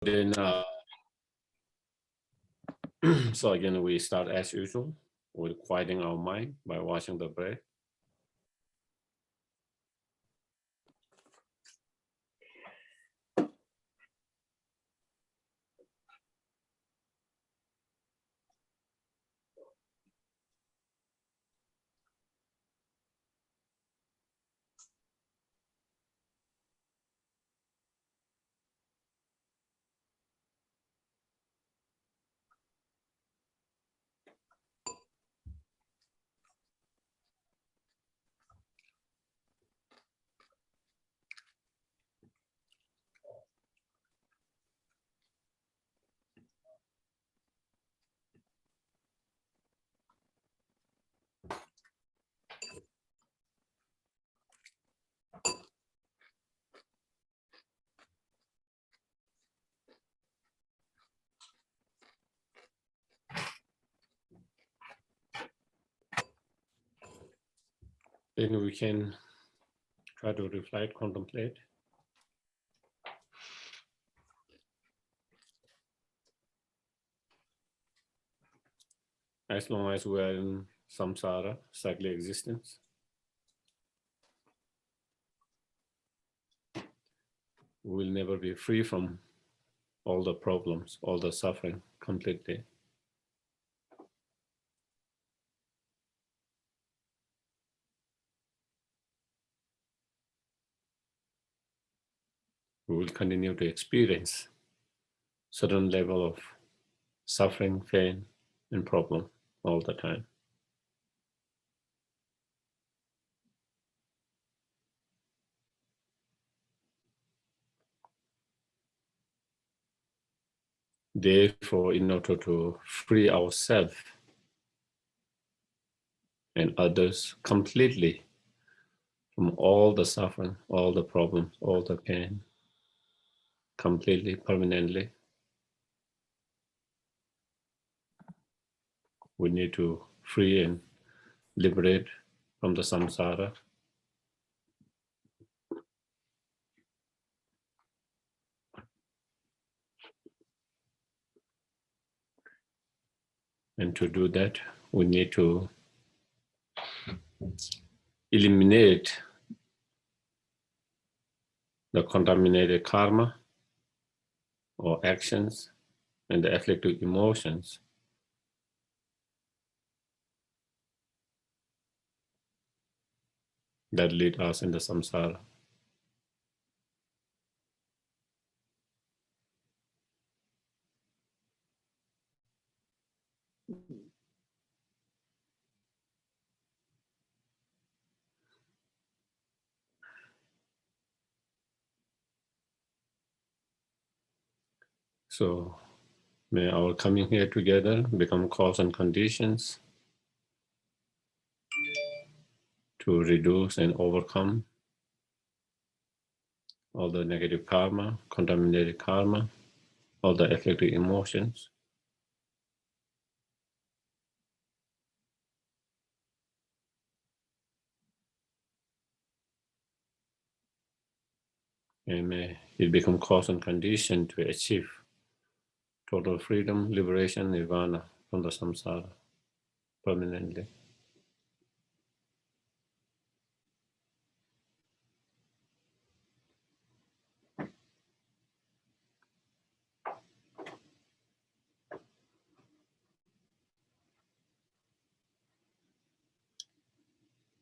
Then, so again, we start as usual with quieting our mind by watching the breath. Then we can try to reflect, contemplate. As long as we are in samsara, cyclic existence, we will never be free from all the problems, all the suffering completely. We will continue to experience certain level of suffering, pain, and problem all the time. Therefore, in order to free ourselves and others completely from all the suffering, all the problems, all the pain, completely, permanently, we need to free and liberate from the samsara. And to do that, we need to eliminate the contaminated karma or actions and the afflictive emotions that lead us in the samsara. So may our coming here together become cause and conditions to reduce and overcome all the negative karma, contaminated karma, all the afflictive emotions. And may it become cause and condition to achieve total freedom, liberation, nirvana from the samsara permanently.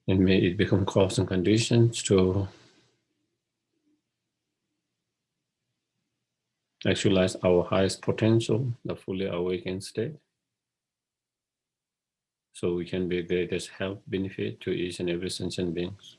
And may it become cause and conditions to actualize our highest potential, the fully awakened state, so we can be greatest help, benefit to each and every sentient beings.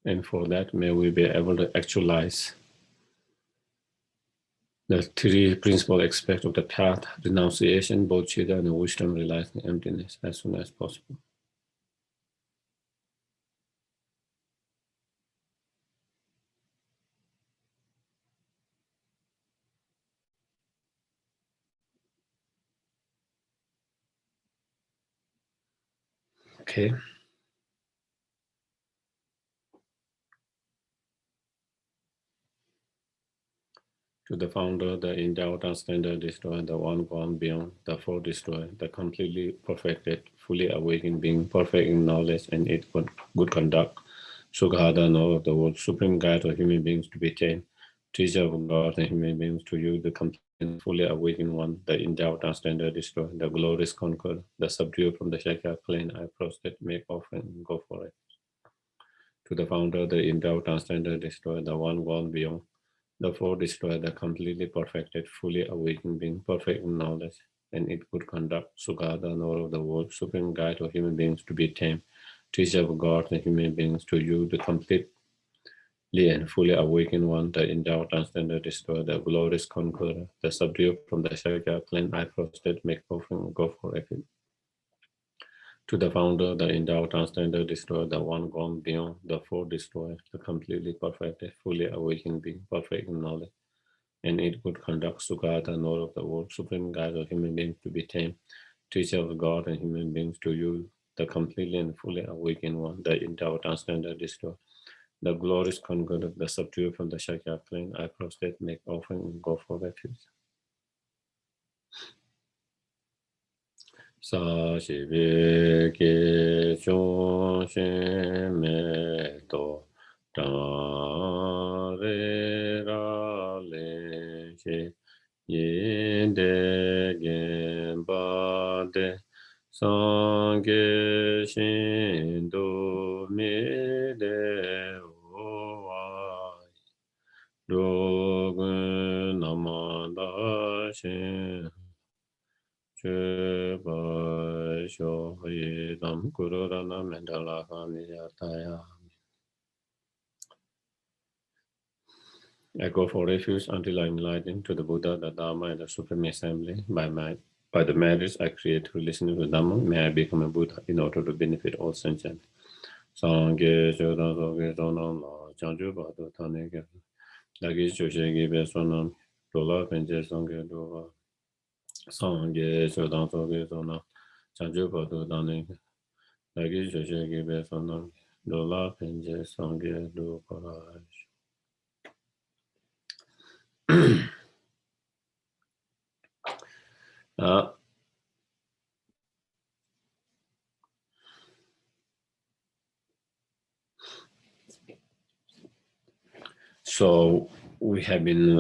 And for that, may we be able to actualize the three principal aspects of the path: renunciation, bodhicitta, and wisdom realizing emptiness as soon as possible. Okay. To the founder, the endowed and standard destroyer, the one gone beyond, the four destroyer, the completely perfected, fully awakened being, perfect in knowledge and its good conduct, Sukhada, know of the world, supreme guide of human beings to be tamed, teacher of God and human beings to you, the complete and fully awakened one, the endowed and standard destroyer, the glorious conqueror, the subdued from the Shakya plane, I prostrate, make offering, and go for it. To the founder, the endowed and standard destroyer, the one gone beyond, the four destroyer, the completely perfected, fully awakened being, perfect in knowledge and in good conduct, Sugha, the knower of the world, supreme guide of human beings to be tamed, teacher of God and human beings to you, the completely and fully awakened one, the endowed and standard destroyer, the glorious conqueror, the subdued from the Shakya clan, I prostrate, make offering, go for refuge. To the founder, the endowed and standard destroyer, the one gone beyond, the four destroyer, the completely perfected, fully awakened being, perfect in knowledge and it good conduct, Sugha, the knower of the world, supreme guide of human beings to be tamed, teacher of God and human beings to you, the completely and fully awakened one, the endowed and standard destroyer, the glorious conqueror, the subdued from the Shakya clan, I prostrate, make offering, and go for refuge. Sa shi vi ki chung shin me to dang re ra le shi yin de gen ba de sang ge shin do mi de o wa do gun nam da shin I go for refuge until I am enlightened to the Buddha, the Dharma, and the Supreme Assembly. By the merits I create through listening to the Dhamma, may I become a Buddha in order to benefit all sentient. Sangye Shodan Soge Sonam La Chanju Badu Taneke Dagi Choshegi Besonam Dola Penje Sangye Dola Sangye Shodan Soge Sonam Chanju Badu Taneke Dagi Choshegi Besonam Dola Penje Sangye Dola. So we have been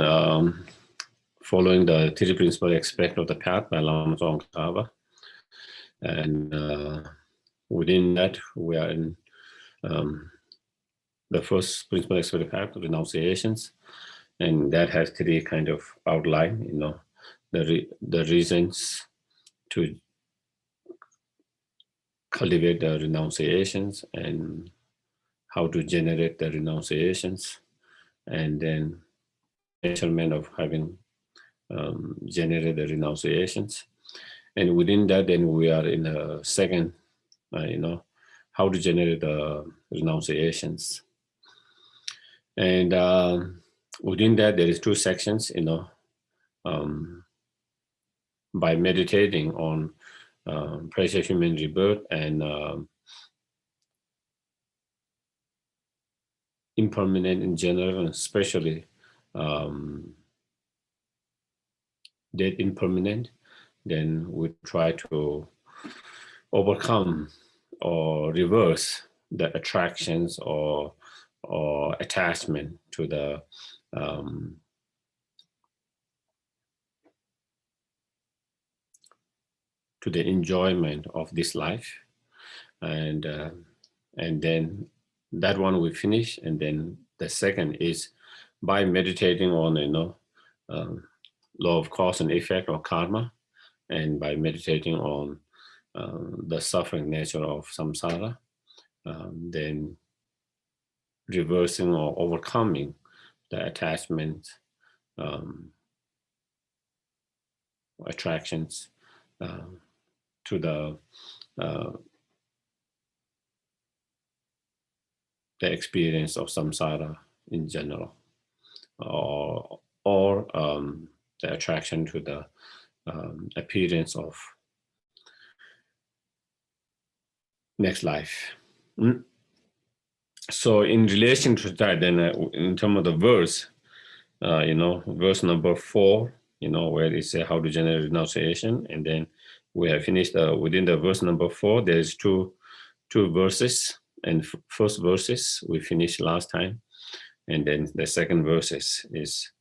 following the three principal aspects of the path by Lama Tsongkhapa, and within that we are in the first principal aspect of the path, renunciations, and that has three kind of outline. The reasons to cultivate the renunciations and how to generate the renunciations, and then measurement of having generated the renunciations. And within that, then we are in the second, how to generate the renunciations. And within that, there is two sections, by meditating on precious human rebirth and impermanent in general, and especially death impermanent, then we try to overcome or reverse the attractions or attachment to the enjoyment of this life, and then that one we finish, and then the second is by meditating on law of cause and effect or karma, and by meditating on the suffering nature of samsara, then reversing or overcoming the attachment, attractions to the experience of samsara in general, or the attraction to the appearance of next life. So in relation to that, then in terms of the verse, verse number 4, where it says how to generate renunciation, and then we have finished within the verse number 4. There's two verses, and first verses we finished last time, and then the second verses is,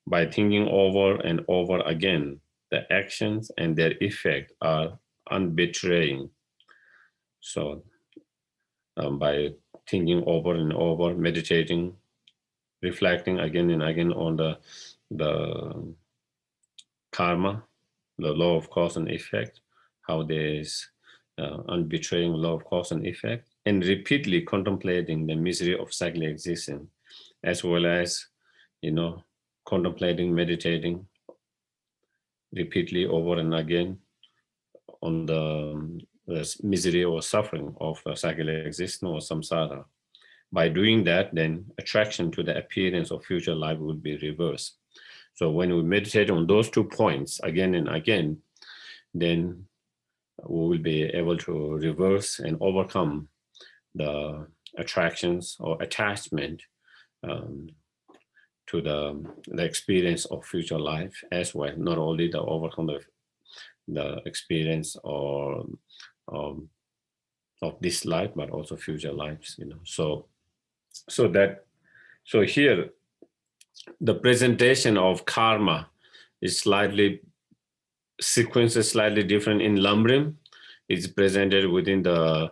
by thinking over and over again, the actions and their effect are unbetraying. So by thinking over and over, meditating, reflecting again and again on the karma, the law of cause and effect, how there is unbetraying law of cause and effect, and repeatedly contemplating the misery of cyclic existence, as well as, contemplating, meditating repeatedly over and again on the misery or suffering of cyclic existence or samsara. By doing that, then attraction to the appearance of future life will be reversed. So when we meditate on those 2 points again and again, then we will be able to reverse and overcome the attractions or attachment to the experience of future life as well. Not only the overcome the experience or of this life, but also future lives. So here the presentation of karma is sequence is slightly different. In Lamrim, it's presented within the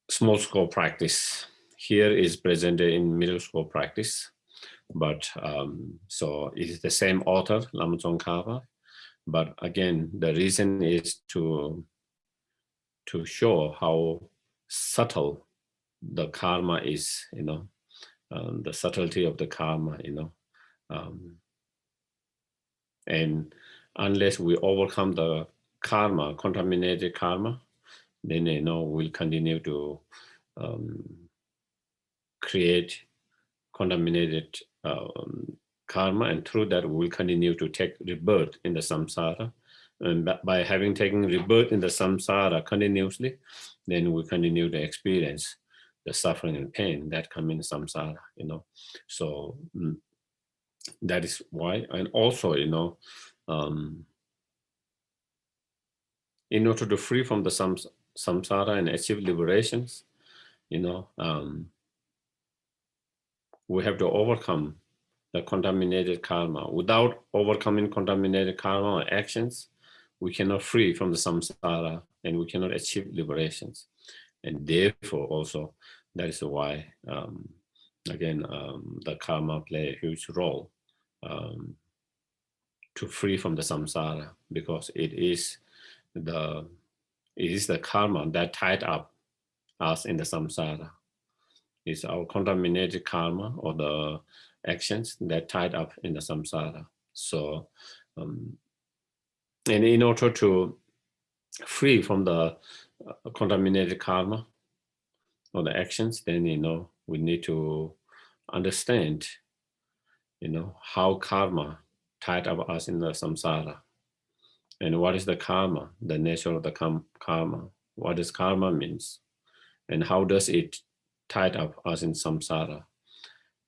small scope practice. Here is presented in middle scope practice, but so it is the same author, Lama Tsongkhapa, but again, the reason is to show how subtle the karma is, the subtlety of the karma, and unless we overcome the karma, contaminated karma, then we'll continue to create contaminated karma, and through that we will continue to take rebirth in the samsara. And by having taken rebirth in the samsara continuously, then we continue to experience the suffering and pain that come in samsara. So that is why. And also, in order to free from the samsara and achieve liberations, we have to overcome the contaminated karma. Without overcoming contaminated karma or actions, we cannot free from the samsara and we cannot achieve liberations. And therefore also, that is why, again, the karma play a huge role to free from the samsara, because it is the karma that tied up us in the samsara. It's our contaminated karma or the actions that tied up in the samsara. So, and in order to free from the contaminated karma or the actions, then we need to understand how karma tied up us in the samsara, and what is the karma, the nature of the karma, what does karma means, and how does it tied up us in samsara,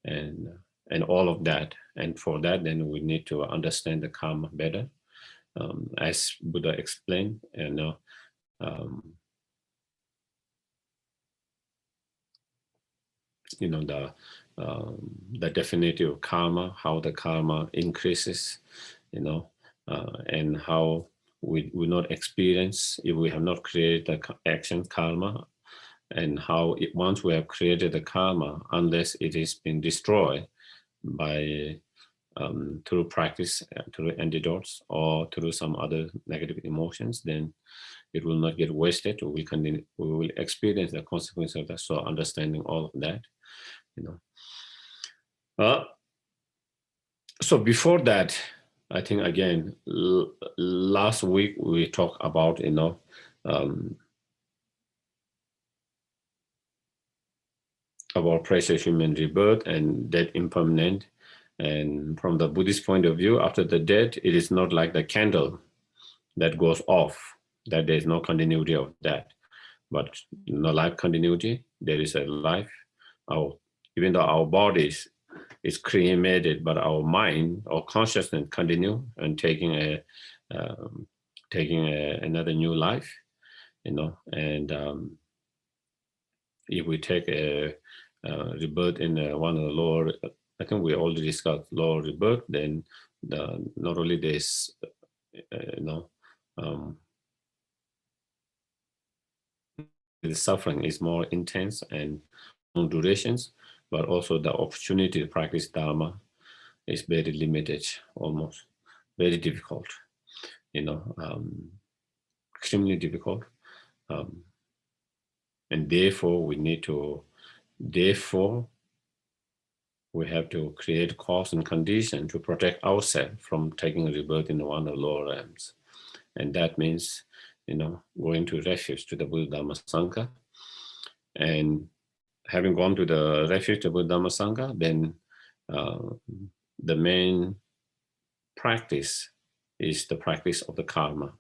and all of that. And for that, then we need to understand the karma better, as Buddha explained, the definitive karma, how the karma increases, and how we will not experience if we have not created the action karma, and how once we have created the karma, unless it is been destroyed by through practice, through antidotes, or through some other negative emotions, then it will not get wasted. We will experience the consequence of that. So understanding all of that, so before that, I think again, last week we talked about, about precious human rebirth and death impermanent. And from the Buddhist point of view, after the death, it is not like the candle that goes off. that there is no continuity of that. But no life continuity, there is a life. Even though our bodies is cremated, but our mind or consciousness continue and taking another new life, and if we take a rebirth in one of the lower, I think we already discussed lower rebirth, then not only this, the suffering is more intense and long durations, but also the opportunity to practice Dharma is very limited, almost very difficult, extremely difficult. And therefore we have to create cause and condition to protect ourselves from taking a rebirth in one of the lower realms. And that means, going to refuge to the Buddha Dhamma Sangha. And having gone to the refuge to Buddha Dhamma Sangha, then the main practice is the practice of the karma.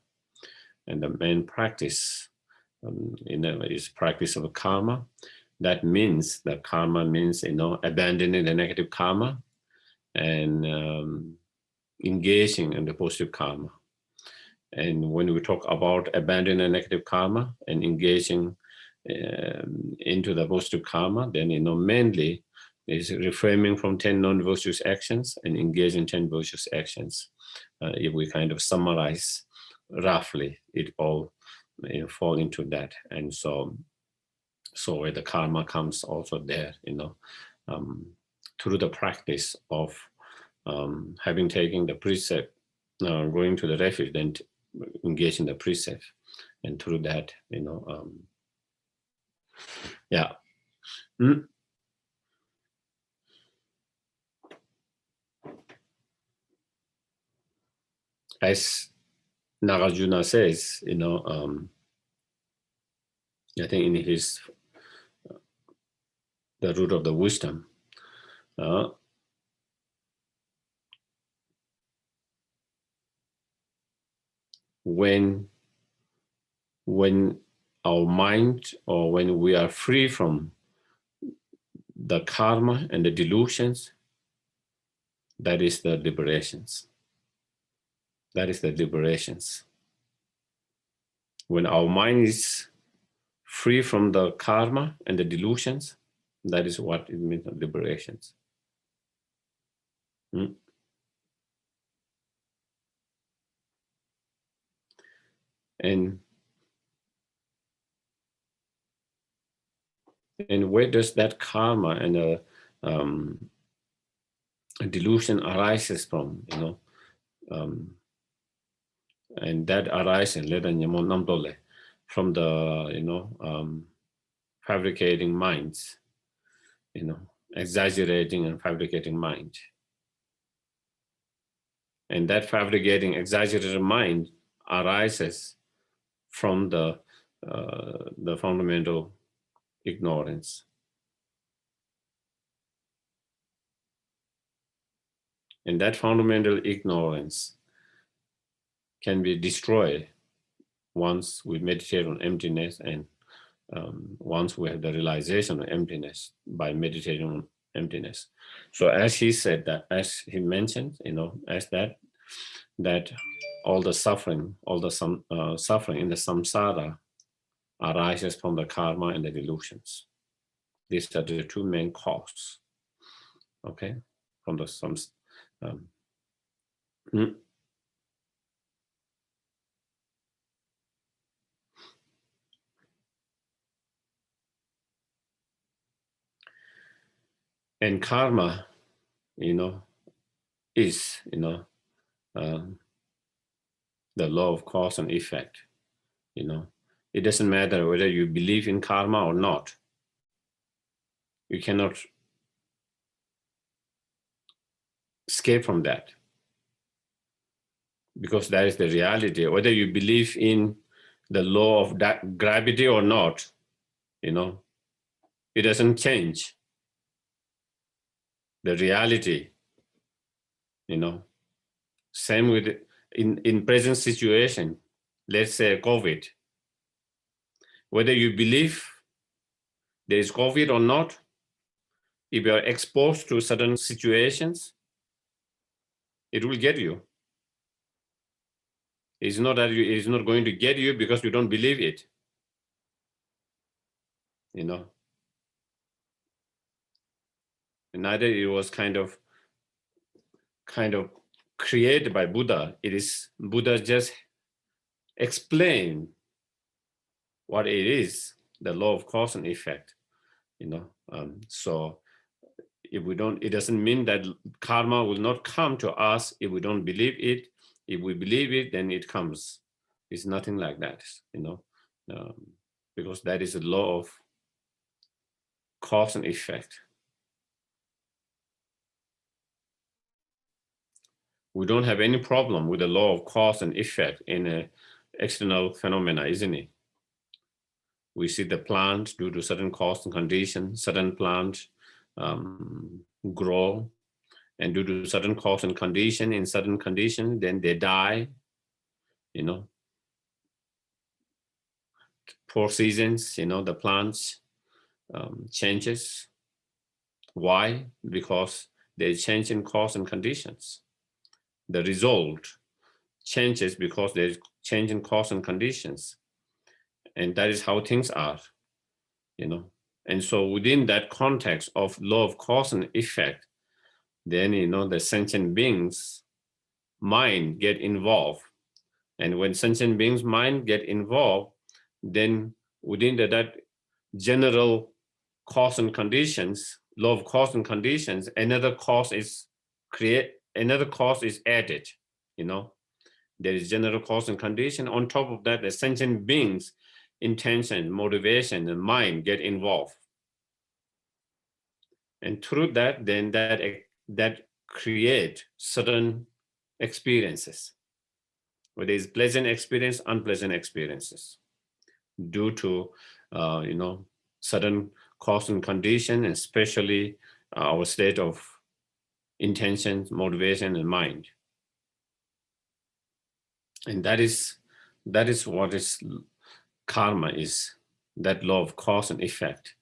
And the main practice is practice of karma. That means that karma means, abandoning the negative karma and engaging in the positive karma. And when we talk about abandoning the negative karma and engaging into the positive karma, then, mainly is refraining from 10 non-virtuous actions and engaging in 10 virtuous actions. If we kind of summarize roughly, it all fall into that. And so where the karma comes also there, through the practice of having taken the precept, going to the refuge, then engage in the precept, and through that, yeah. As Nagarjuna says, I think in his The Root of the Wisdom, when our mind, or when we are free from the karma and the delusions, that is the liberations. That is the liberations. When our mind is free from the karma and the delusions, that is what it means, liberations. And where does that karma and the delusion arises from, and that arises from the fabricating minds, exaggerating and fabricating mind. And that fabricating, exaggerated mind arises from the fundamental ignorance. And that fundamental ignorance can be destroyed once we meditate on emptiness, and once we have the realization of emptiness by meditating on emptiness. So as he said that, as he mentioned, as that all the suffering in the samsara arises from the karma and the delusions. These are the two main causes, okay, from the and karma, is, the law of cause and effect. It doesn't matter whether you believe in karma or not. You cannot escape from that, because that is the reality. Whether you believe in the law of gravity or not, it doesn't change the reality. Same with in present situation, let's say COVID. Whether you believe there is COVID or not, if you are exposed to certain situations, it will get you. It's not that it's not going to get you because you don't believe it. Neither it was kind of created by Buddha. It is Buddha just explain what it is, the law of cause and effect. So if we don't, it doesn't mean that karma will not come to us if we don't believe it. If we believe it, then it comes. It's nothing like that, because that is the law of cause and effect. We don't have any problem with the law of cause and effect in external phenomena, isn't it? We see the plant due to certain cause and conditions, certain plants grow, and due to certain cause and condition, in certain conditions, then they die. 4 seasons, the plants changes. Why? Because they change in cause and conditions. The result changes because there's change in cause and conditions. And that is how things are, And so within that context of law of cause and effect, then, the sentient beings' mind get involved. And when sentient beings' mind get involved, then within that general cause and conditions, law of cause and conditions, another cause is added, There is general cause and condition. On top of that, the sentient beings' intention, motivation, and mind get involved. And through that, then that create certain experiences, whether it's pleasant experience, unpleasant experiences, due to certain cause and condition, especially our state of intention, motivation, and mind. And that is what is karma is, that law of cause and effect,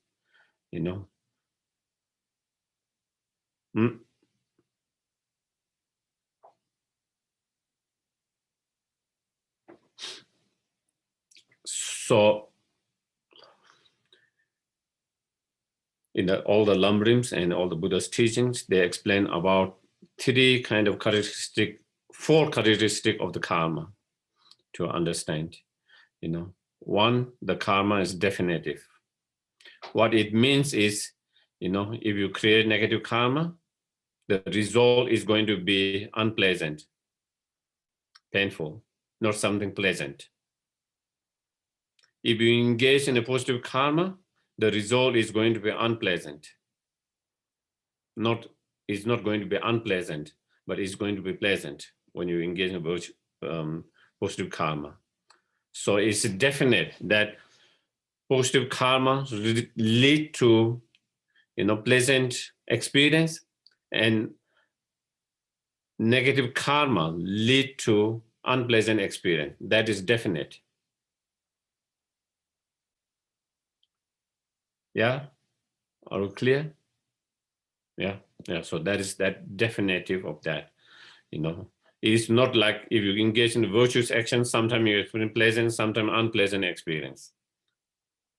So in all the Lamrims and all the Buddha's teachings, they explain about 4 characteristic of the karma to understand. 1, the karma is definitive. What it means is, if you create negative karma, the result is going to be unpleasant, painful, not something pleasant. If you engage in a positive karma, the result is going to be unpleasant. It's not going to be unpleasant, but it's going to be pleasant when you engage in positive karma. So it's definite that positive karma lead to pleasant experience, and negative karma lead to unpleasant experience. That is definite. Yeah, are we clear? Yeah. So that is that definitive of that. It's not like if you engage in virtuous action, sometimes you experience pleasant, sometimes unpleasant experience.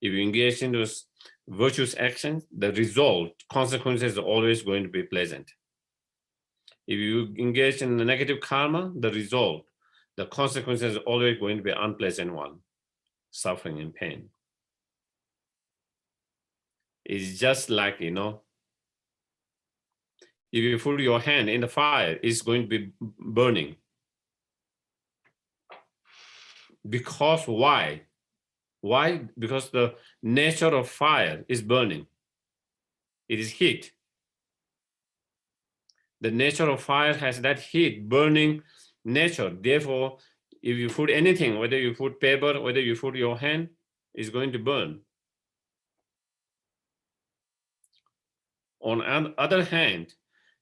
If you engage in those virtuous actions, the result, consequences are always going to be pleasant. If you engage in the negative karma, the result, the consequences are always going to be unpleasant one, suffering and pain. It's just like, if you put your hand in the fire, it's going to be burning. Because why? Why? Because the nature of fire is burning. It is heat. The nature of fire has that heat, burning nature. Therefore, if you put anything, whether you put paper, whether you put your hand, it's going to burn. On the other hand,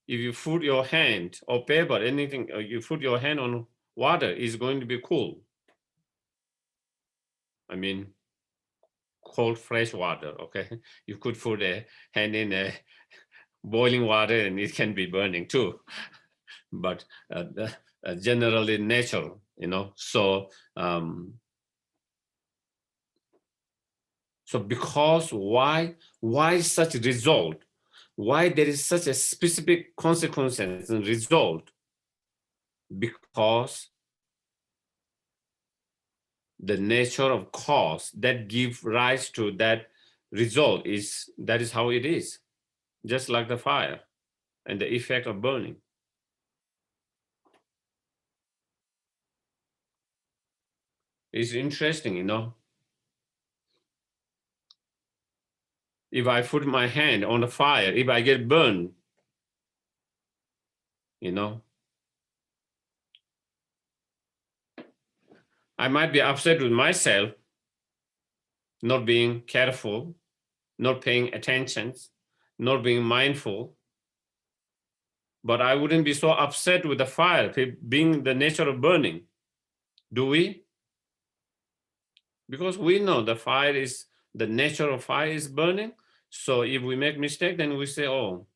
if you put your hand or paper, anything, you put your hand on water, it's going to be cool. I mean, cold fresh water, okay? You could put a hand in a boiling water and it can be burning too. But generally natural, So so because why such result? Why there is such a specific consequences and result? Because the nature of cause that give rise to that result is how it is, just like the fire and the effect of burning. It's interesting, If I put my hand on the fire, if I get burned, you know, I might be upset with myself, not being careful, not paying attention, not being mindful. But I wouldn't be so upset with the fire being the nature of burning. Do we? Because we know the nature of fire is burning. So if we make mistake, then we say, oh,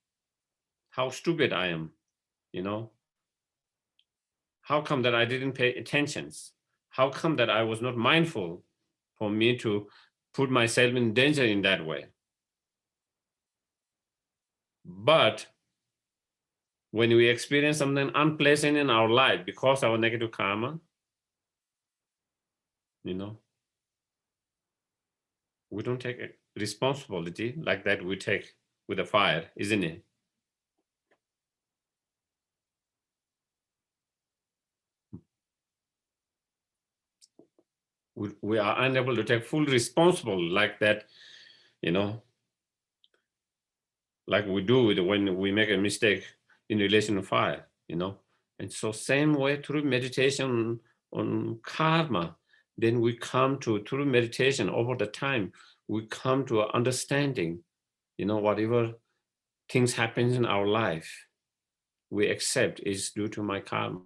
how stupid I am, you know? How come that I didn't pay attention? How come that I was not mindful for me to put myself in danger in that way? But when we experience something unpleasant in our life because of our negative karma, you know, we don't take a responsibility like that we take with the fire, isn't it? We are unable to take full responsible like that, you know, like we do when we make a mistake in relation to fire, And so same way through meditation on karma, then we come to, through meditation over the time, we come to an understanding, whatever things happen in our life, we accept is due to my karma.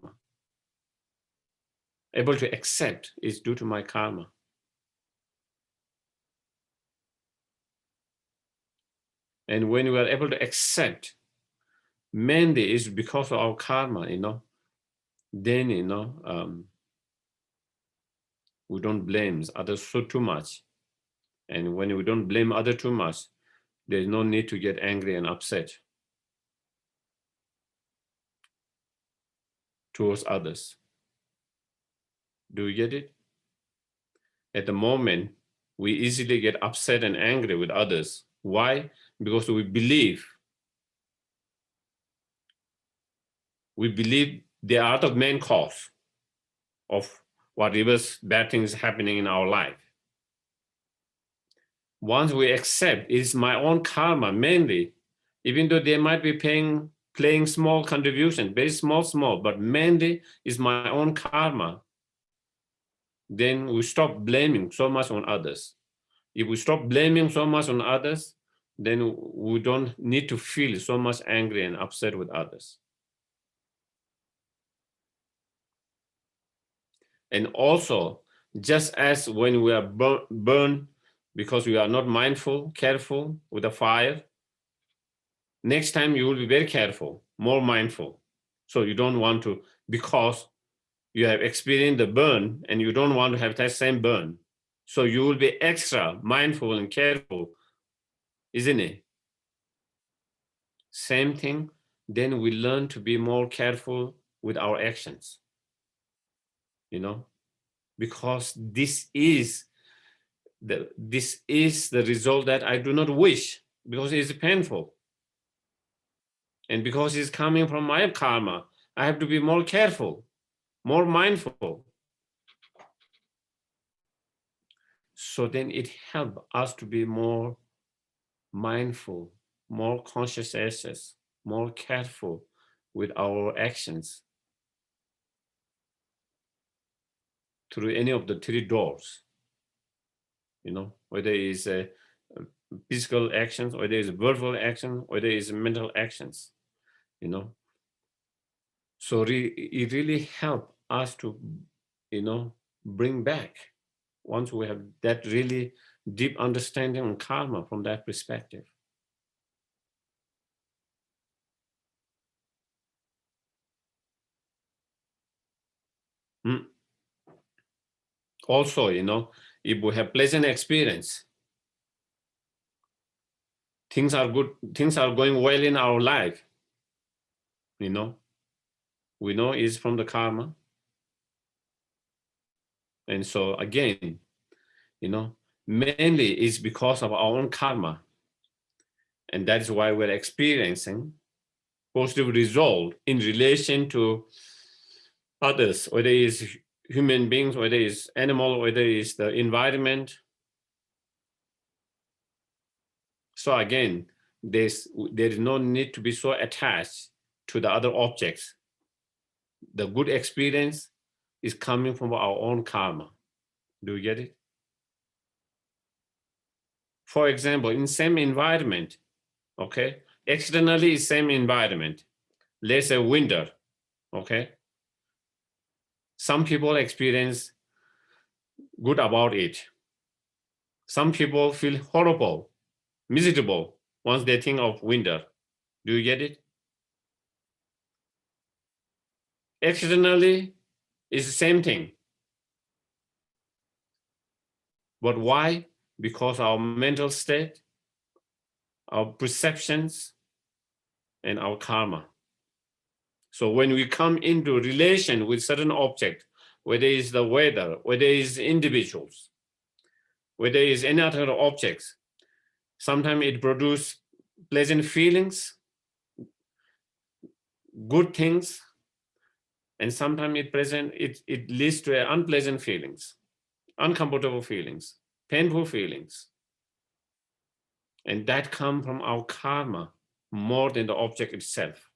Able to accept is due to my karma. And when we are able to accept, mainly is because of our karma, then, we don't blame others so too much. And when we don't blame others too much, there's no need to get angry and upset towards others. Do you get it? At the moment, we easily get upset and angry with others. Why? Because we believe they are the main cause of whatever bad things happening in our life. Once we accept it's my own karma mainly, even though they might be playing small contribution, very small, but mainly is my own karma, then we stop blaming so much on others. If we stop blaming so much on others, then we don't need to feel so much angry and upset with others. And also, just as when we are burned because we are not mindful, careful with the fire, next time you will be very careful, more mindful. So you don't want to, because you have experienced the burn and you don't want to have that same burn. So you will be extra mindful and careful, isn't it? Same thing, then we learn to be more careful with our actions, because this is the result that I do not wish, because it is painful. And because it's coming from my karma, I have to be more careful, more mindful. So then it helps us to be more mindful, more conscientious, more careful with our actions through any of the three doors, whether it's physical actions, whether it's verbal action, whether it's mental actions, So it really helped us to, bring back once we have that really deep understanding on karma from that perspective. Also, if we have pleasant experience, things are good, things are going well in our life, we know is from the karma. And so again, mainly it's because of our own karma. And that is why we're experiencing positive result in relation to others, whether it's human beings, whether it's animal, whether it's the environment. So again, there is no need to be so attached to the other objects. The good experience is coming from our own karma. Do you get it? For example, in same environment, okay, externally same environment, let's say winter, okay, some people experience good about it. Some people feel horrible, miserable once they think of winter. Do you get it? Externally is the same thing. But why? Because our mental state, our perceptions, and our karma. So when we come into relation with certain object, whether it's the weather, whether it's individuals, whether it's any other objects, sometimes it produces pleasant feelings, good things, and sometimes it leads to unpleasant feelings, uncomfortable feelings, painful feelings. And that comes from our karma more than the object itself.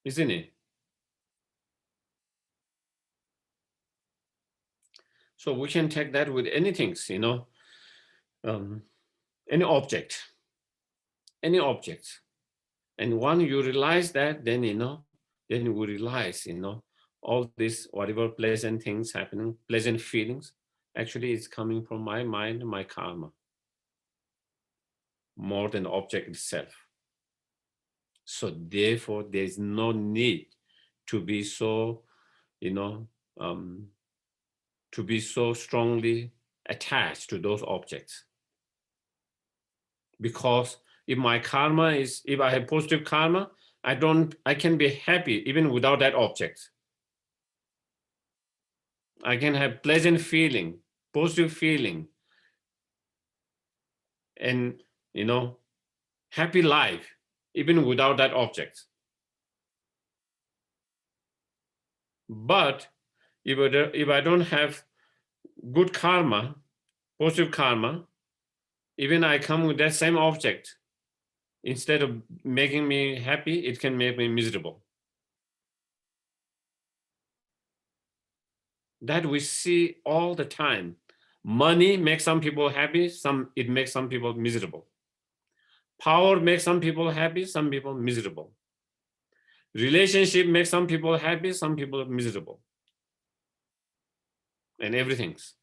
Isn't it? So we can take that with anything, any object. And when you realize that, then, then we realize, all this, whatever pleasant things happening, pleasant feelings, actually it's coming from my mind, my karma, more than the object itself. So therefore, there's no need to be so, to be so strongly attached to those objects. Because if my karma is, if I have positive karma, I can be happy even without that object. I can have pleasant feeling, positive feeling, and, happy life, even without that object. But if I don't have good karma, positive karma, even I come with that same object, instead of making me happy, it can make me miserable. That we see all the time. Money makes some people happy, it makes some people miserable. Power makes some people happy, some people miserable. Relationship makes some people happy, some people miserable. And everything's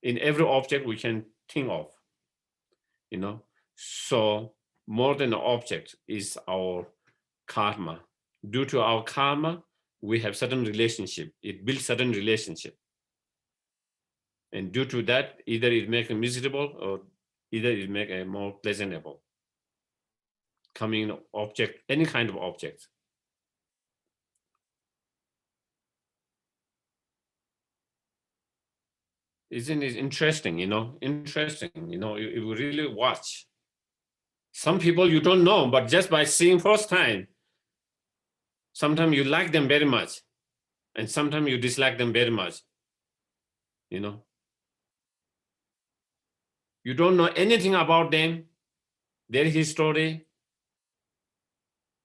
in every object we can think of, So more than the object is our karma. Due to our karma, we have certain relationship. It builds certain relationship. And due to that, either it makes it miserable or either it makes it more pleasantable. Coming object, any kind of object. Isn't it interesting, Interesting, if you really watch. Some people you don't know, but just by seeing first time, sometimes you like them very much, and sometimes you dislike them very much, You don't know anything about them, their history.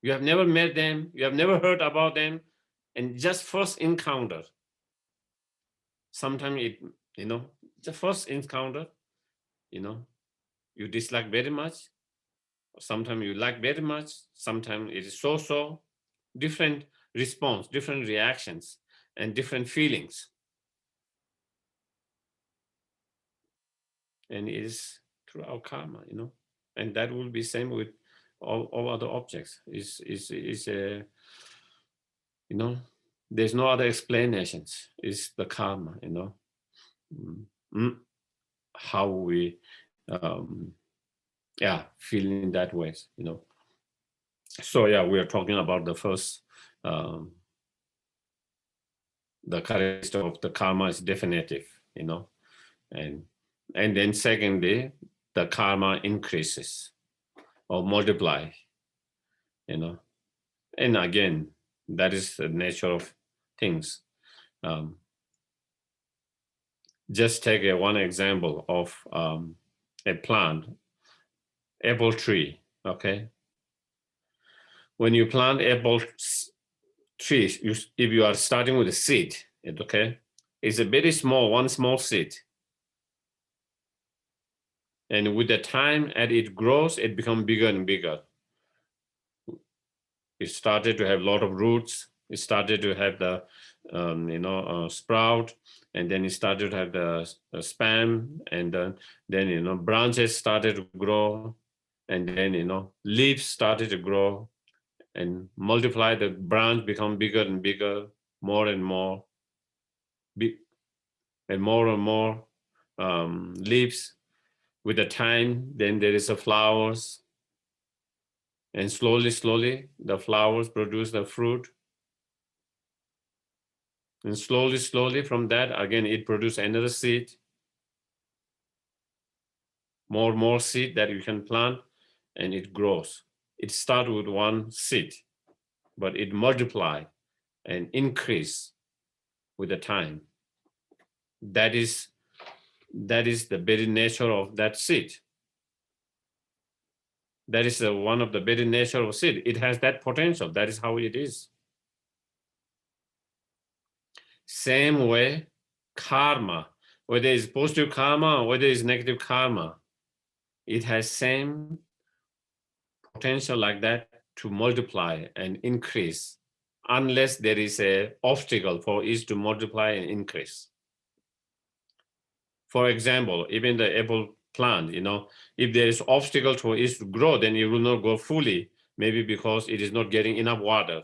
You have never met them, you have never heard about them, and just first encounter. Sometimes the first encounter, you dislike very much. Sometimes you like very much. Sometimes it is so-so. different response, different reactions, and different feelings. And it is through our karma, and that will be same with all other objects. Is there's no other explanations. It's the karma, how we feel in that ways, So we are talking about the first, the characteristic of the karma is definitive, and then secondly, the karma increases or multiply, and again, that is the nature of things. Just take one example of a plant, apple tree, okay? When you plant apple trees, if you are starting with a seed, okay, it's a very small, one small seed. And with the time, as it grows, it becomes bigger and bigger. It started to have a lot of roots. It started to have the, sprout, and then it started to have the span, and then branches started to grow, and then leaves started to grow and multiply. The branch become bigger and bigger, more and more, and more leaves. With the time, then there is a flowers, and slowly the flowers produce the fruit, and slowly from that again it produces another seed, more seed that you can plant, and it grows. It starts with one seed, but it multiply and increase with the time. That is the very nature of that seed. That is one of the very nature of seed. It has that potential. That is how it is. Same way, karma, whether it's positive karma or whether it's negative karma, it has same potential like that to multiply and increase, unless there is a obstacle for it to multiply and increase. For example, even the apple plant, if there is obstacle for it to grow, then it will not grow fully, maybe because it is not getting enough water.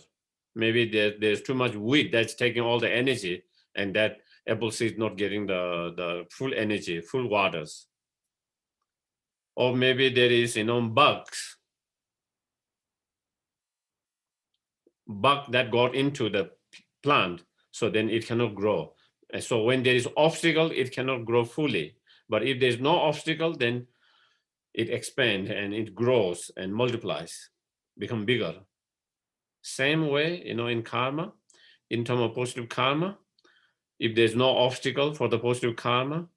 Maybe there's too much weed that's taking all the energy, and that apple seed is not getting the full energy, full waters. Or maybe there is, bugs, bug that got into the plant, so then it cannot grow. And so when there is obstacle, it cannot grow fully. But if there's no obstacle, then it expands and it grows and multiplies, become bigger. Same way, in karma, in terms of positive karma, if there's no obstacle for the positive karma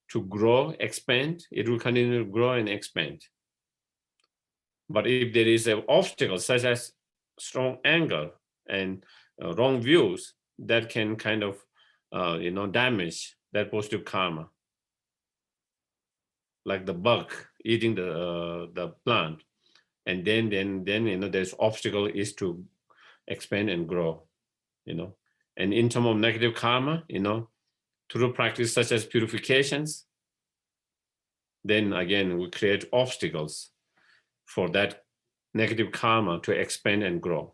to grow, expand, it will continue to grow and expand. But if there is an obstacle, such as strong anger and wrong views, that can kind of, damage that positive karma. Like the bug eating the plant, and then there's obstacle is to expand and grow, And in terms of negative karma, through practice such as purifications, then again we create obstacles for that negative karma to expand and grow.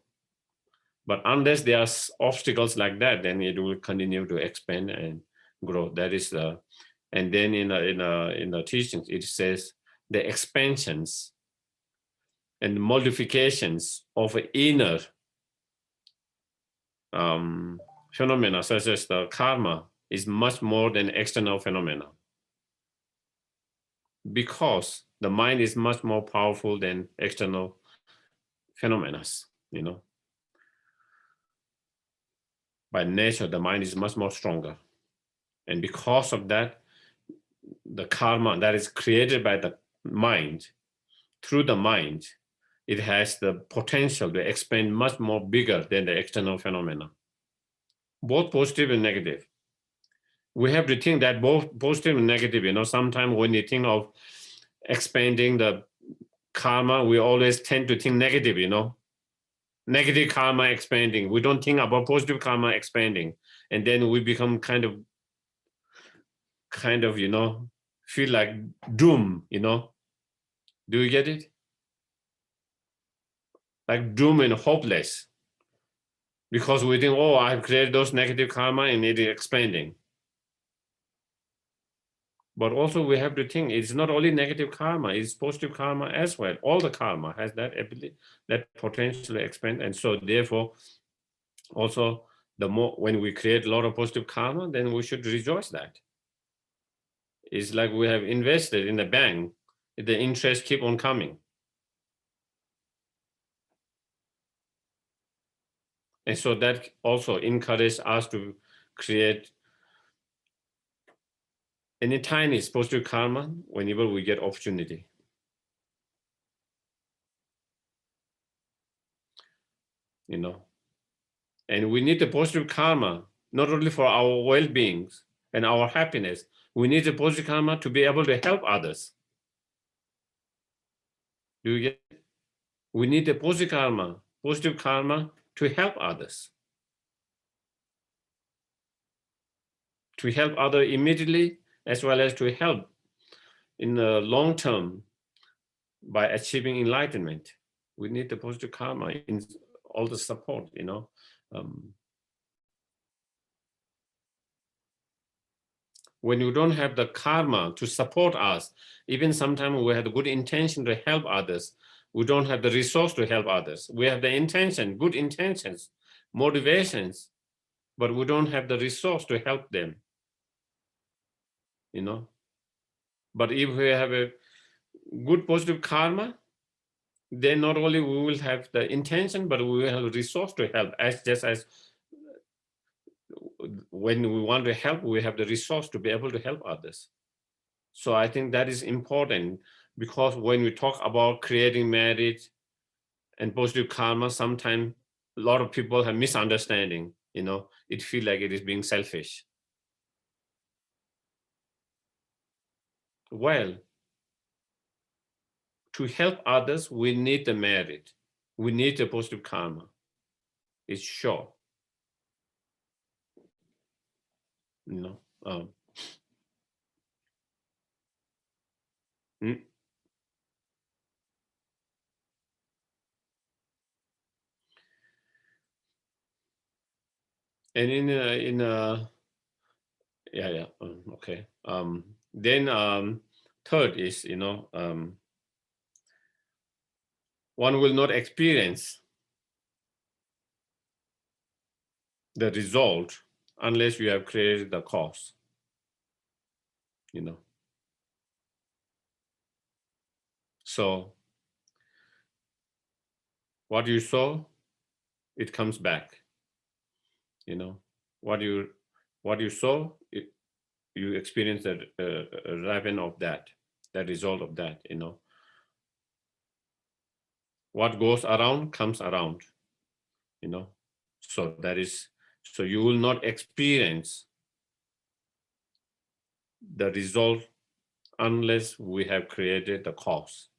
But unless there are obstacles like that, then it will continue to expand and grow. That is the, and then in the teachings it says the expansions and modifications of inner phenomena such as the karma is much more than external phenomena, because the mind is much more powerful than external phenomena. By nature, the mind is much more stronger, and because of that, the karma that is created by the mind, through the mind, it has the potential to expand much more bigger than the external phenomena, both positive and negative. We have to think that both positive and negative, sometimes when you think of expanding the karma, we always tend to think negative, negative karma expanding. We don't think about positive karma expanding. And then we become kind of, feel like doom, Do you get it? Like doom and hopeless. Because we think, oh, I've created those negative karma and it is expanding. But also we have to think it's not only negative karma, it's positive karma as well. All the karma has that ability, that potential to expand. And so therefore, also the more when we create a lot of positive karma, then we should rejoice that. It's like we have invested in the bank, the interest keep on coming. And so that also encourages us to create any tiny positive karma whenever we get opportunity. And we need the positive karma, not only for our well-being and our happiness, we need the positive karma to be able to help others. Do you get it? We need the positive karma to help others. To help others immediately, as well as to help in the long term by achieving enlightenment. We need the positive karma in all the support, When you don't have the karma to support us, even sometimes we have the good intention to help others, we don't have the resource to help others. We have the intention, good intentions, motivations, but we don't have the resource to help them, But if we have a good positive karma, then not only we will have the intention, but we will have a resource to help. Just as when we want to help, we have the resource to be able to help others. So I think that is important, because when we talk about creating merit and positive karma, sometimes a lot of people have misunderstanding, it feels like it is being selfish. Well, to help others, we need the merit. We need the positive karma. It's sure. Mm. And okay. Then third is, one will not experience the result unless you have created the cause. So what you sow, it comes back. What you sow, you experience the ripen of that, the result of that. What goes around comes around. So you will not experience the result unless we have created the cause.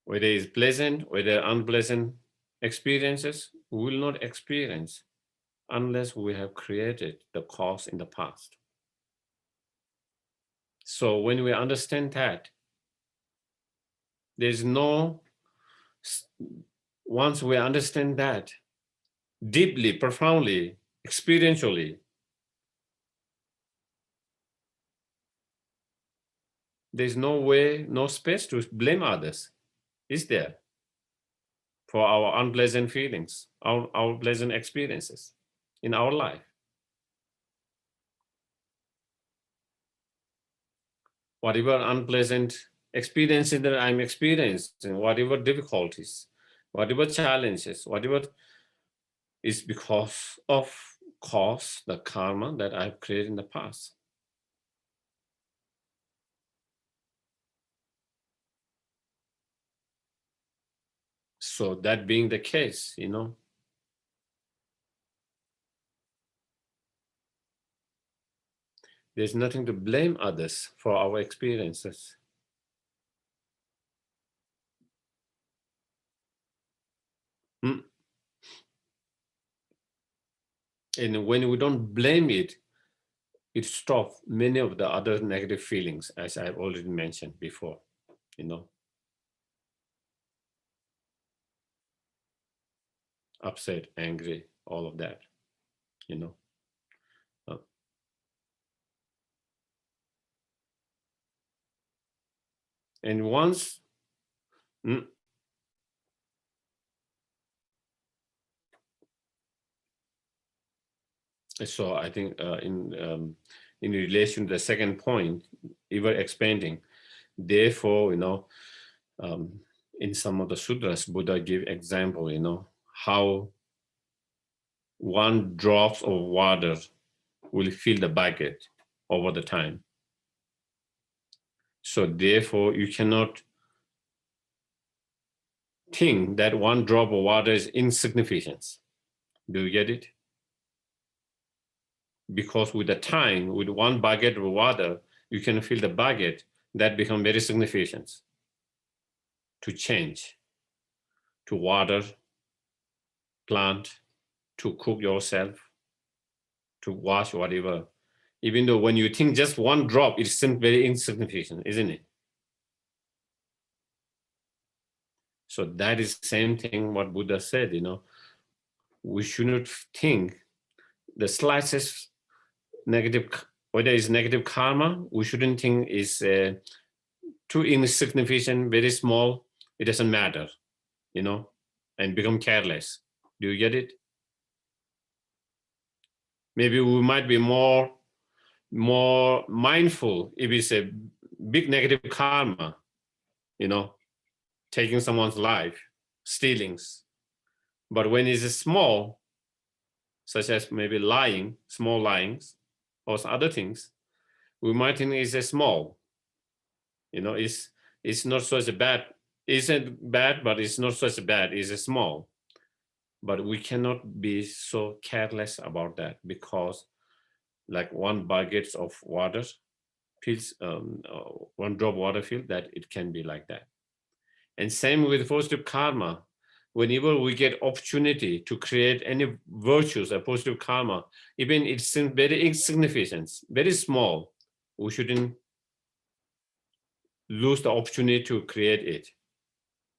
Whether it's pleasant, whether unpleasant experiences, we will not experience unless we have created the cause in the past. So when we understand that, once we understand that deeply, profoundly, experientially, there's no way, no space to blame others, is there? For our unpleasant feelings, our pleasant experiences in our life. Whatever unpleasant experiences that I'm experiencing, whatever difficulties, whatever challenges, whatever is because of the karma that I've created in the past. So that being the case, there's nothing to blame others for our experiences. And when we don't blame it, it stops many of the other negative feelings, as I've already mentioned before, upset, angry, all of that, you know. Uh, and once, mm, so I think in relation to the second point, ever expanding, therefore, in some of the sutras, Buddha give example, how one drop of water will fill the bucket over the time. So therefore, you cannot think that one drop of water is insignificant. Do you get it? Because with the time, with one bucket of water, you can fill the bucket, that become very significant to change, to water, plant, to cook yourself, to wash, whatever. Even though when you think just one drop, it seems very insignificant, isn't it? So that is the same thing what Buddha said, we should not think the slightest negative, whether it's negative karma, we shouldn't think is too insignificant, very small, it doesn't matter, and become careless. Do you get it? Maybe we might be more mindful if it's a big negative karma, taking someone's life, stealings. But when it's small, such as maybe lying, small lyings, or other things, we might think it's a small, it's not such a bad, isn't bad, but it's not such a bad, it's a small. But we cannot be so careless about that, because like one bucket of water feels, one drop of water feels that it can be like that. And same with positive karma. Whenever we get opportunity to create any virtues, a positive karma, even it seems very insignificant, very small, we shouldn't lose the opportunity to create it,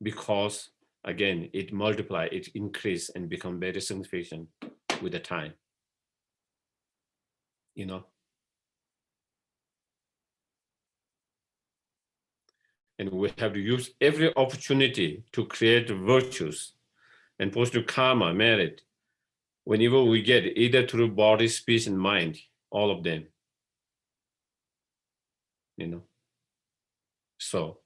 because again, it multiply, it increase and become very significant with the time, And we have to use every opportunity to create virtues and positive karma, merit, whenever we get, either through body, speech, and mind, all of them, So,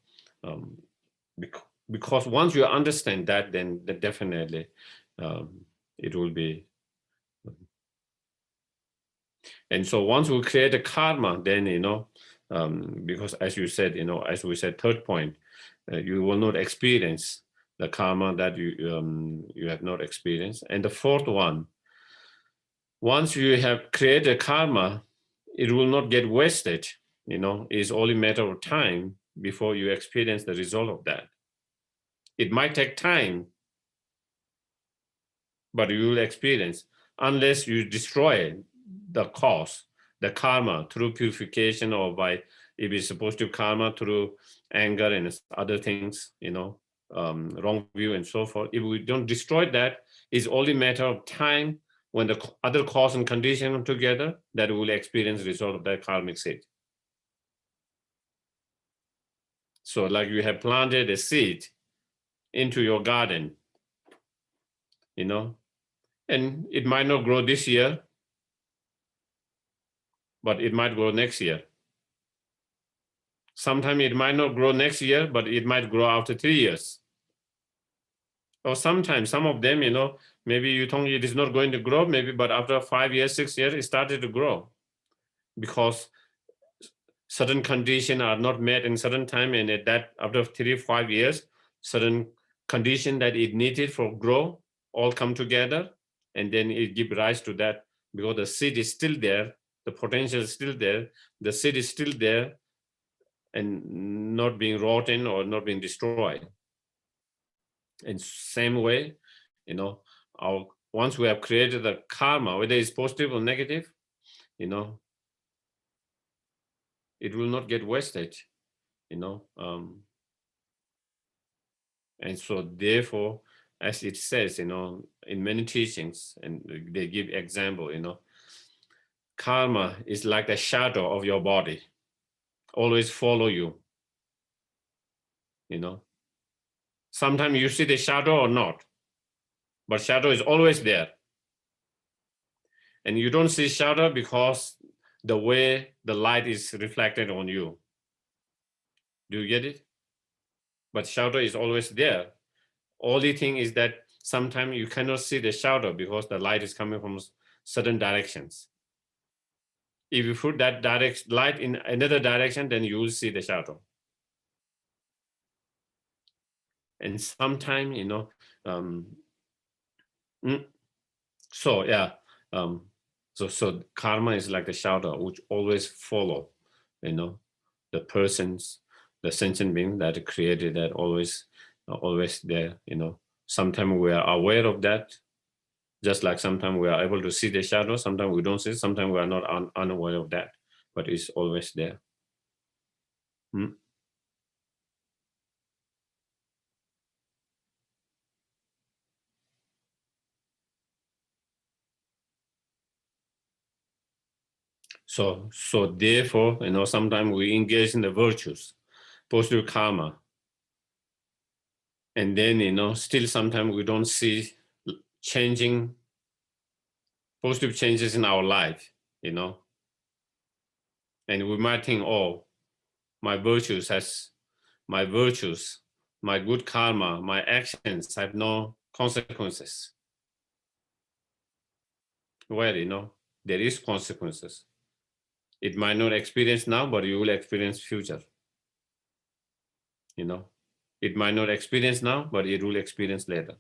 because once you understand that, then definitely it will be. And so once we create a karma, then, because as you said, as we said, third point, you will not experience the karma that you have not experienced. And the fourth one, once you have created karma, it will not get wasted. It's only a matter of time before you experience the result of that. It might take time, but you will experience, unless you destroy the cause, the karma, through purification, or by, if it's supposed to karma, through anger and other things, wrong view and so forth. If we don't destroy that, it's only a matter of time when the other cause and condition are together that we will experience the result of that karmic seed. So like you have planted a seed into your garden, and it might not grow this year, but it might grow next year. Sometimes it might not grow next year, but it might grow after 3 years. Or sometimes some of them, maybe you think it is not going to grow, maybe, but after 5 years, 6 years, it started to grow, because certain conditions are not met in certain time, and at that, after 3 or 5 years, certain condition that it needed for grow all come together, and then it give rise to that, because the seed is still there, the potential is still there, the seed is still there, and not being rotten or not being destroyed. In same way, our once we have created the karma, whether it's positive or negative, it will not get wasted, and so therefore, as it says, in many teachings, and they give example, karma is like the shadow of your body, always follow you. Sometimes you see the shadow or not, but shadow is always there. And you don't see shadow because the way the light is reflected on you. Do you get it? But shadow is always there. Only thing is that sometimes you cannot see the shadow because the light is coming from certain directions. If you put that light in another direction, then you will see the shadow. And sometimes, so yeah, so karma is like the shadow which always follow, the persons, the sentient being that created that always there. Sometimes we are aware of that, just like sometimes we are able to see the shadow, sometimes we don't see, sometimes we are not unaware of that, but it's always there. So therefore, sometimes we engage in the virtues, positive karma, and then still sometimes we don't see positive changes in our life, and we might think, oh, my virtues, my good karma, my actions have no consequences. Well, there is consequences. It might not experience now, but you will experience future. It might not experience now, but it will experience later.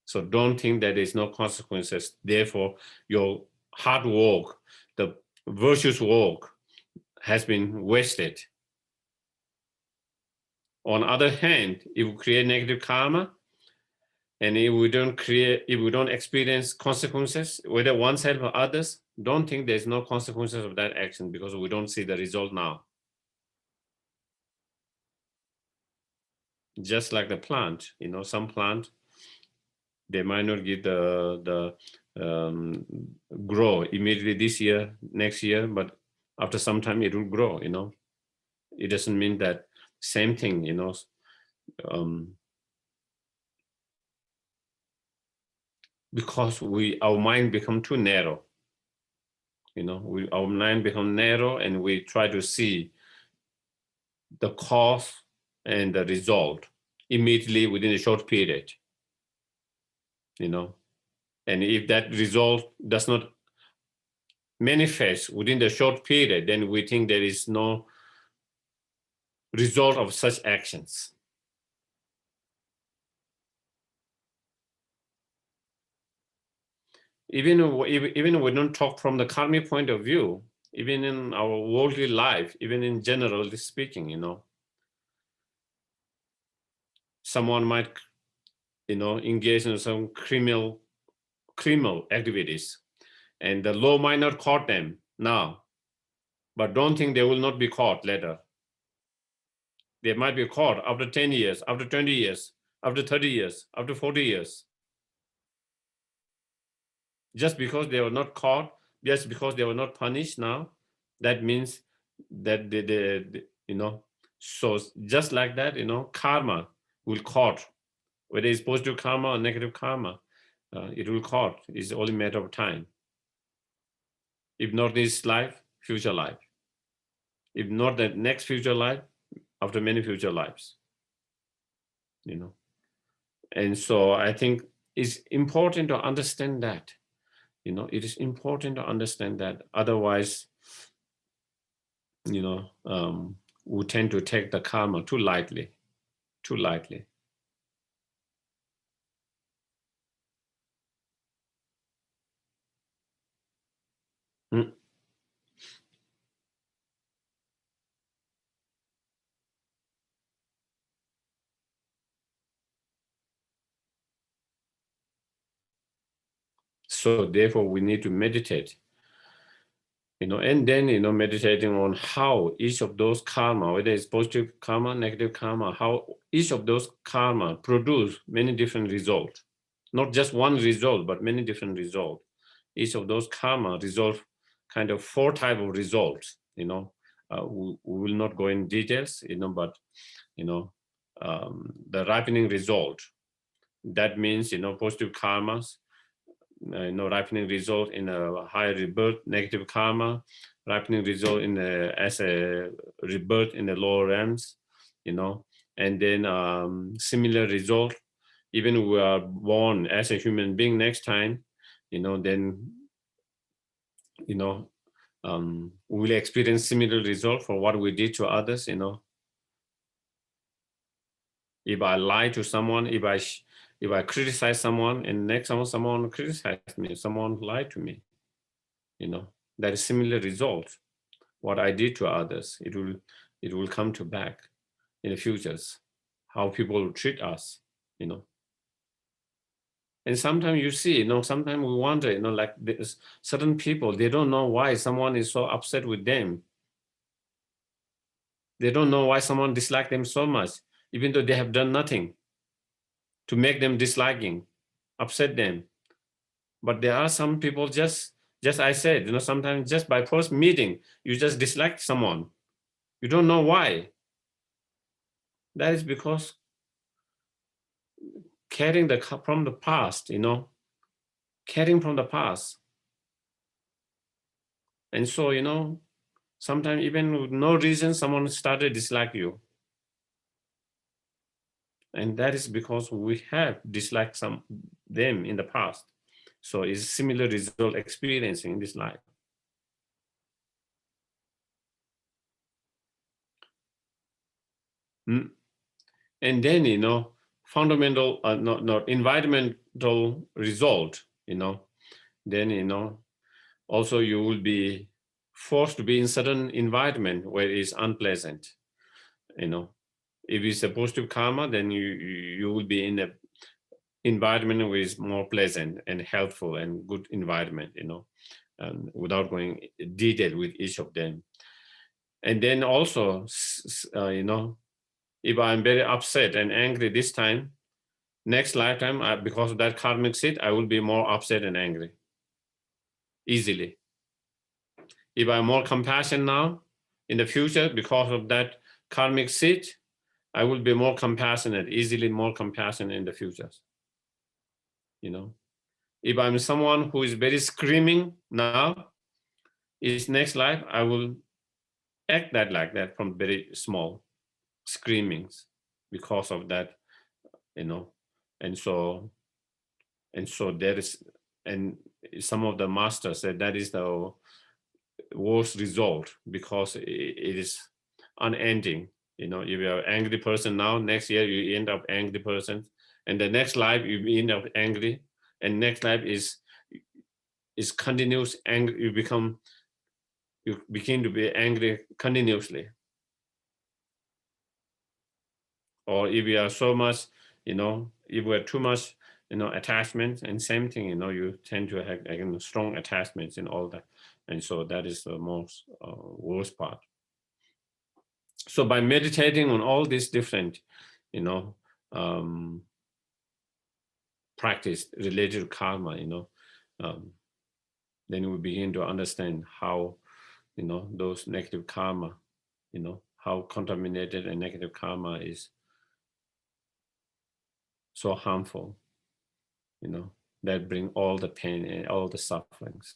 So don't think that there's no consequences. Therefore, your hard work, the virtuous work, has been wasted. On the other hand, if we create negative karma, and if we don't experience consequences, whether oneself or others, don't think there's no consequences of that action because we don't see the result now. Just like the plant, some plant, they might not get the grow immediately this year, next year, but after some time it will grow. It doesn't mean that same thing. Because our mind become too narrow. Our mind become narrow, and we try to see the cause and the result immediately within a short period. And if that result does not manifest within the short period, then we think there is no result of such actions. Even we don't talk from the karmic point of view, even in our worldly life, even in generally speaking, someone might, engage in some criminal activities, and the law might not caught them now, but don't think they will not be caught later. They might be caught after 10 years, after 20 years, after 30 years, after 40 years. Just because they were not caught, just because they were not punished now, that means that so just like that, karma will caught, whether it's positive karma or negative karma, it will caught. It's only a matter of time. If not this life, future life. If not the next future life, after many future lives. And so I think it's important to understand that. It is important to understand that. Otherwise, we tend to take the karma too lightly. Mm. So therefore, we need to meditate, and then, meditating on how each of those karma, whether it's positive karma, negative karma, how each of those karma produce many different results, not just one result, but many different results. Each of those karma resolve kind of 4 types of results, we will not go in details, but, the ripening result, that means, positive karmas, ripening result in a higher rebirth, negative karma, ripening result in as a rebirth in the lower realms, and then similar result, even we are born as a human being next time, then, we will experience similar result for what we did to others, If I lie to someone, if I criticize someone, and next time someone criticized me, someone lied to me, that is similar result. What I did to others, it will come to back in the futures. How people will treat us, And sometimes you see, sometimes we wonder, like there's certain people, they don't know why someone is so upset with them. They don't know why someone dislikes them so much, even though they have done nothing to make them disliking, upset them. But there are some people just I said, sometimes just by first meeting, you just dislike someone. You don't know why. That is because carrying from the past, carrying from the past. And so, sometimes even with no reason, someone started dislike you. And that is because we have disliked them in the past. So it's similar result experiencing in this life. And then, fundamental, not environmental result, then, also you will be forced to be in certain environment where it's unpleasant, If it's a positive karma, then you will be in an environment which is more pleasant and helpful and good environment, without going detail with each of them. And then also, if I'm very upset and angry this time, next lifetime, because of that karmic seed, I will be more upset and angry easily. If I'm more compassionate now, in the future, because of that karmic seed, I will be more compassionate, easily more compassionate in the future. If I'm someone who is very screaming now, is next life, I will act like that from very small screamings because of that, and so there is, and some of the masters said that is the worst result because it is unending. If you're an angry person now, next year you end up angry person, and the next life you end up angry, and next life is continuous anger. You begin to be angry continuously. Or if you are so much, if we are too much, attachment, and same thing, you tend to have again strong attachments and all that, and so that is the most worst part. So by meditating on all these different, practice related to karma, then we begin to understand how, those negative karma, how contaminated and negative karma is so harmful, that bring all the pain and all the sufferings,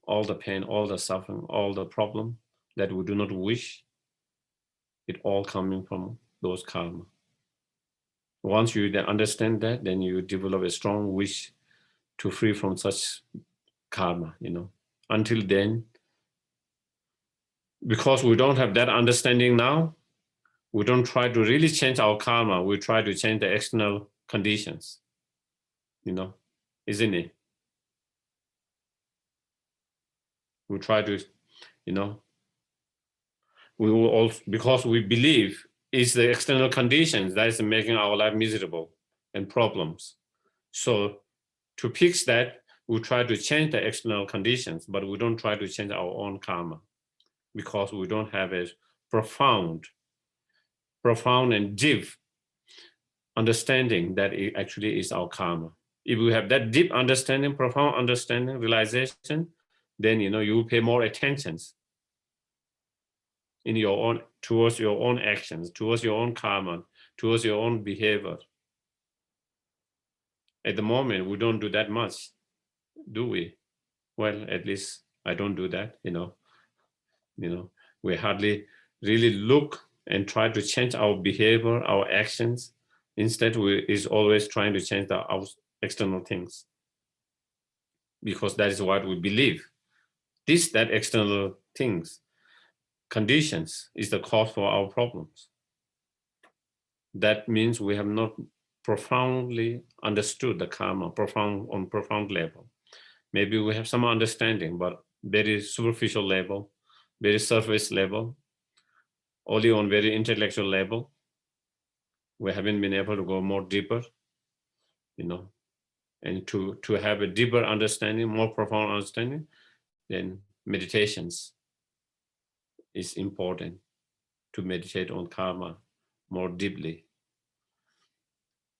all the pain, all the suffering, all the problem that we do not wish, it all coming from those karma. Once you understand that, then you develop a strong wish to free from such karma, Until then, because we don't have that understanding now, we don't try to really change our karma. We try to change the external conditions, isn't it? We try to, we will also, because we believe it's the external conditions that is making our life miserable and problems. So to fix that, We try to change the external conditions, but we don't try to change our own karma because we don't have a profound and deep understanding that it actually is our karma. If we have that deep understanding, profound understanding, realization, then you will pay more attention in your own, towards your own actions, towards your own karma, towards your own behavior. At the moment, we don't do that much, do we? Well, at least I don't do that. We hardly really look and try to change our behavior, our actions. Instead, we is always trying to change our external things, because that is what we believe. That external things, conditions, is the cause for our problems. That means we have not profoundly understood the karma, on profound level. Maybe we have some understanding, but very superficial level, very surface level, only on very intellectual level. We haven't been able to go more deeper, and to have a deeper understanding, more profound understanding, then meditations is important, to meditate on karma more deeply,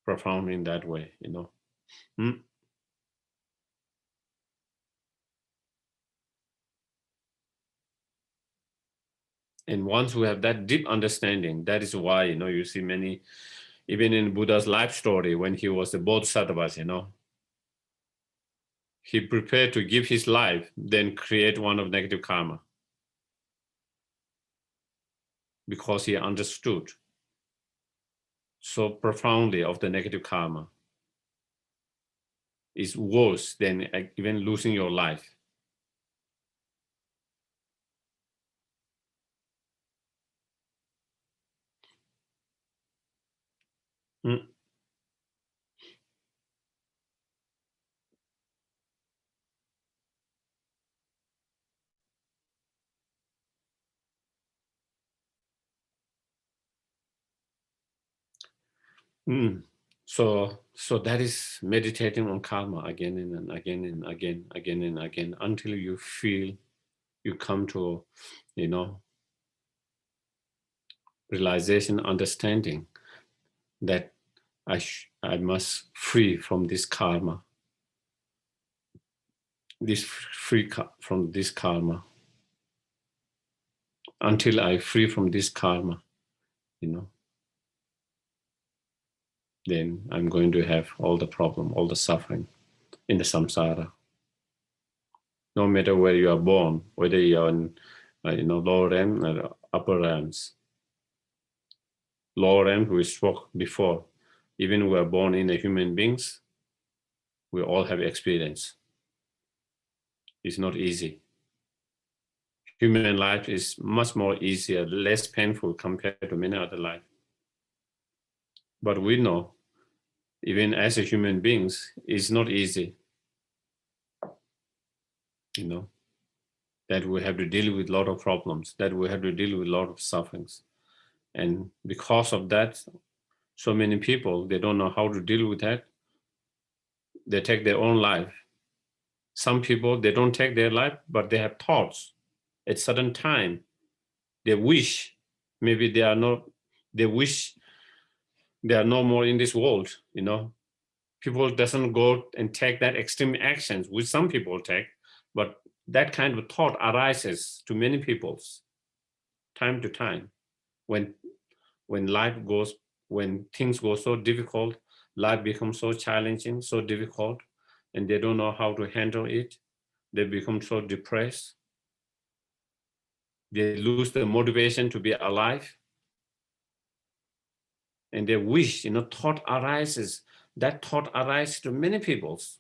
profound in that way, And once we have that deep understanding, that is why, you see many, even in Buddha's life story, when he was the Bodhisattva, he prepared to give his life, then create one of negative karma, because he understood so profoundly of the negative karma is worse than even losing your life. So that is meditating on karma again and again and again, again and again, until you feel you come to, realization, understanding that I must free from this karma, from this karma. Until I free from this karma, then I'm going to have all the problem, all the suffering in the samsara. No matter where you are born, whether you are in, lower realm or upper realms. Lower realm, we spoke before, even we are born in a human beings, we all have experience. It's not easy. Human life is much more easier, less painful compared to many other life. But we know, even as a human beings, it's not easy. That we have to deal with a lot of problems, that we have to deal with a lot of sufferings. And because of that, so many people, they don't know how to deal with that. They take their own life. Some people, they don't take their life, but they have thoughts. At certain time, they wish, maybe they wish they are no more in this world, People doesn't go and take that extreme actions, which some people take, but that kind of thought arises to many people's time to time. When things go so difficult, life becomes so challenging, so difficult, and they don't know how to handle it, they become so depressed. They lose the motivation to be alive. And they wish, thought arises. That thought arises to many people's,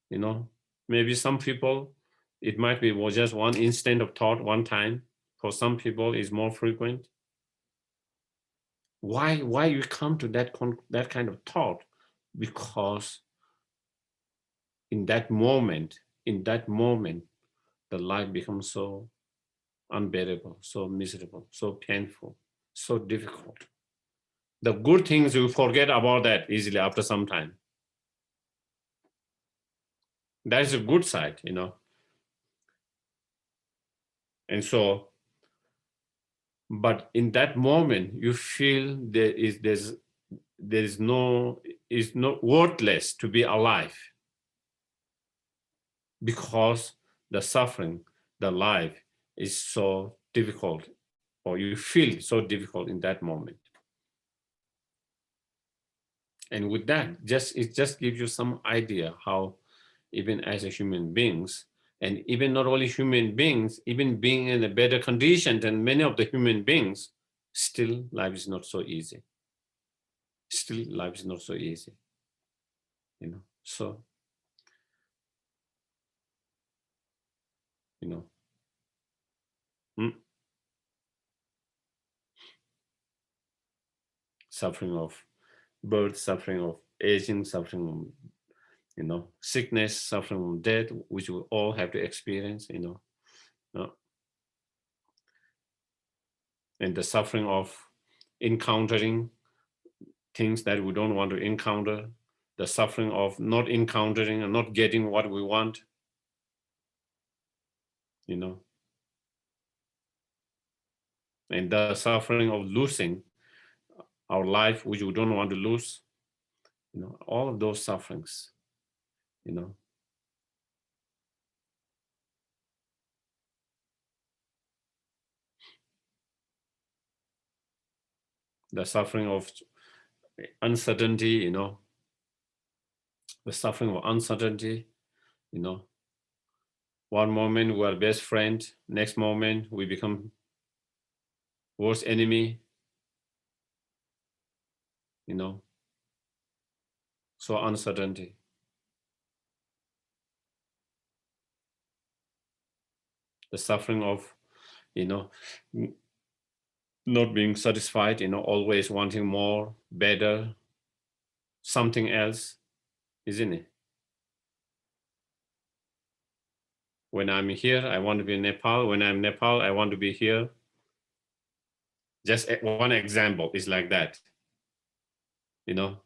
Maybe some people, it might be just one instant of thought, one time. For some people, it's more frequent. Why you come to that kind of thought? Because in that moment, the life becomes so unbearable, so miserable, so painful, so difficult. The good things, you forget about that easily after some time. That is a good side, And so, but in that moment, you feel there is no, it's not worthless to be alive, because the suffering, the life is so difficult, or you feel so difficult in that moment. And with that, it just gives you some idea how, even as a human beings, and even not only human beings, even being in a better condition than many of the human beings, still life is not so easy. Still life is not so easy. So, you know, mm, suffering of birth, suffering of aging, suffering of, sickness, suffering from death, which we all have to experience, and the suffering of encountering things that we don't want to encounter, the suffering of not encountering and not getting what we want, you know, and the suffering of losing our life, which we don't want to lose, all of those sufferings, you know, the suffering of uncertainty, the suffering of uncertainty, you know, one moment we are best friend, next moment we become worst enemy, so uncertainty, the suffering of, you know, not being satisfied, always wanting more, better, something else, isn't it? When I'm here, I want to be in Nepal. When I'm in Nepal, I want to be here. Just one example is like that, you know.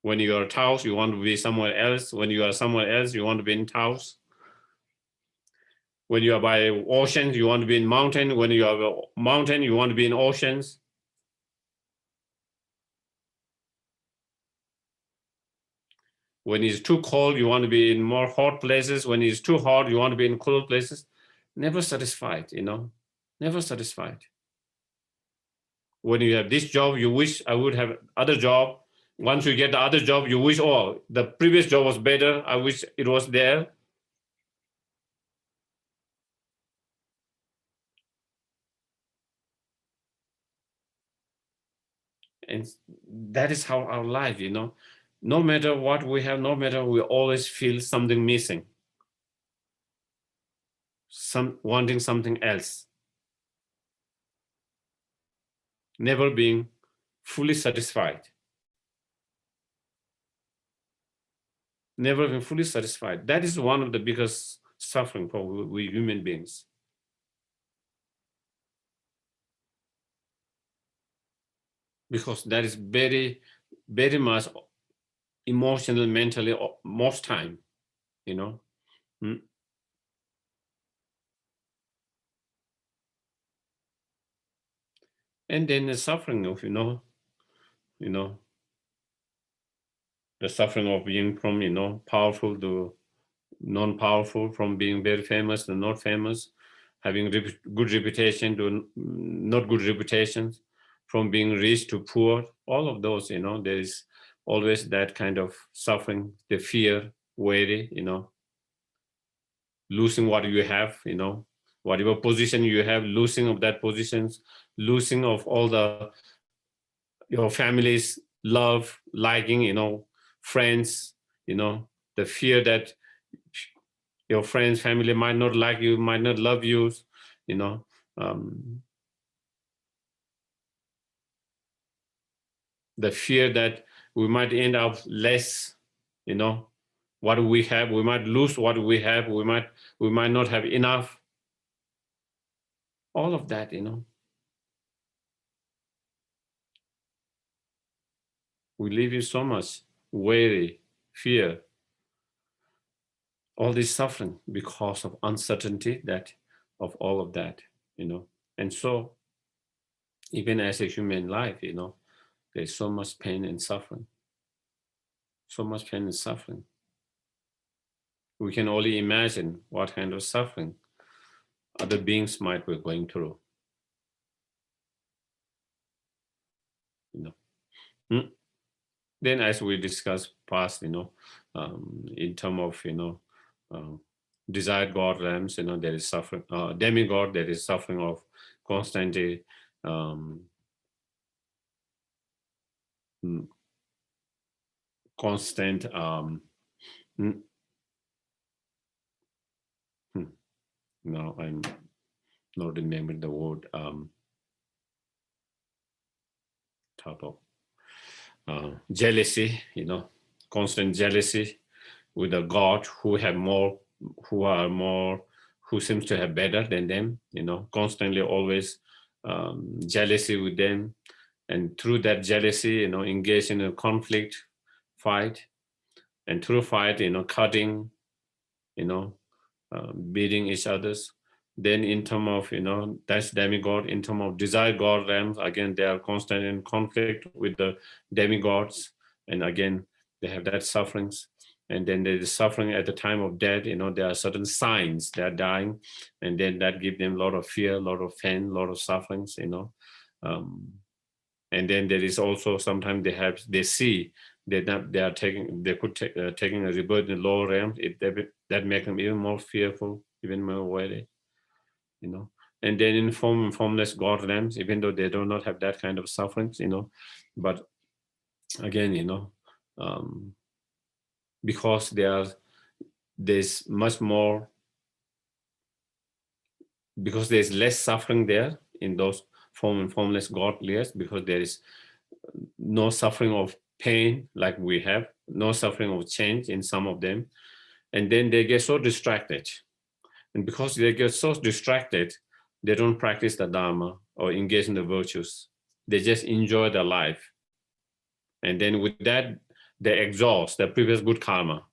When you are Taos, you want to be somewhere else. When you are somewhere else, you want to be in Taos. When you are by oceans, you want to be in mountain. When you are a mountain, you want to be in oceans. When it's too cold, you want to be in more hot places. When it's too hot, you want to be in cool places. Never satisfied, never satisfied. When you have this job, you wish I would have other job. Once you get the other job, you wish, oh, the previous job was better. I wish it was there. And that is how our life, no matter what we have, no matter, we always feel something missing, wanting something else, never being fully satisfied, never being fully satisfied. That is one of the biggest suffering for we human beings, because that is very, very much emotional, mentally, most time, you know. Mm. And then the suffering of, you know, the suffering of being from, powerful to non-powerful, from being very famous to not famous, having good reputation to not good reputations, from being rich to poor, all of those, there is always that kind of suffering, the fear, worry, losing what you have, whatever position you have, losing of that positions, losing of all the your family's love, liking, friends, the fear that your friends, family might not like you, might not love you, you know, um, the fear that we might end up less, you know, what we have, we might lose what we have, we might not have enough. All of that, we live in so much worry, fear, all this suffering because of uncertainty that of all of that, and so even as a human life, there's so much pain and suffering, so much pain and suffering. We can only imagine what kind of suffering other beings might be going through, you know. Hmm. Then, as we discussed past, in terms of um, desired God realms, there is suffering. Demigod, there is suffering of constantly um, mm, constant. Mm, hmm, no, I'm not remembering the word. Title. Jealousy, constant jealousy with a god who have more, who are more, who seems to have better than them, constantly always jealousy with them, and through that jealousy, engage in a conflict, fight, and through fight, cutting, you know, beating each others. Then in terms of, that's demigod. In terms of desire god realms, again, they are constant in conflict with the demigods. And again, they have that sufferings. And then there is suffering at the time of death. There are certain signs they are dying. And then that gives them a lot of fear, a lot of pain, a lot of sufferings, Um, and then there is also sometimes they see they could taking a rebirth in lower realms. That make them even more fearful, even more wary, and then in formless god realms, even though they do not have that kind of sufferings, but again, um, because there's much more, because there's less suffering there in those formless god layers, because there is no suffering of pain like we have, no suffering of change in some of them. And then they get so distracted. And because they get so distracted, they don't practice the Dharma or engage in the virtues. They just enjoy their life. And then with that, they exhaust their previous good karma.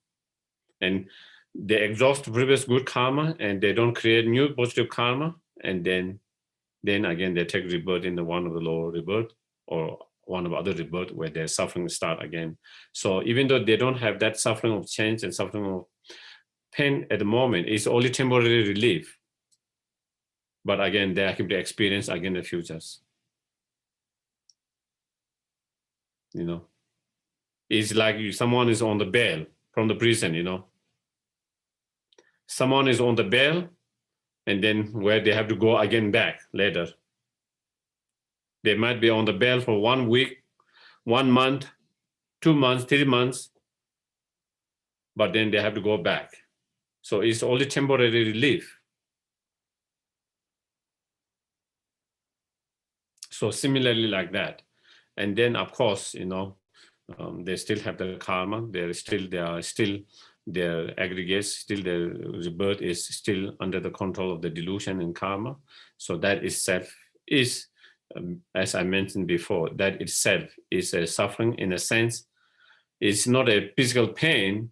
And they exhaust the previous good karma and they don't create new positive karma. And then again, they take rebirth in the one of the lower rebirth or one of other rebirth where their suffering start again. So even though they don't have that suffering of change and suffering of pain at the moment, it's only temporary relief. But again, they have to experience again the futures. It's like someone is on the bail from the prison. Someone is on the bail, and then where they have to go again back later. They might be on the bail for 1 week, 1 month, 2 months, 3 months, but then they have to go back. So it's only temporary relief. So similarly like that. And then of course, they still have the karma. Their aggregates, still their rebirth is still under the control of the delusion and karma. So that itself is, as I mentioned before, that itself is a suffering in a sense. It's not a physical pain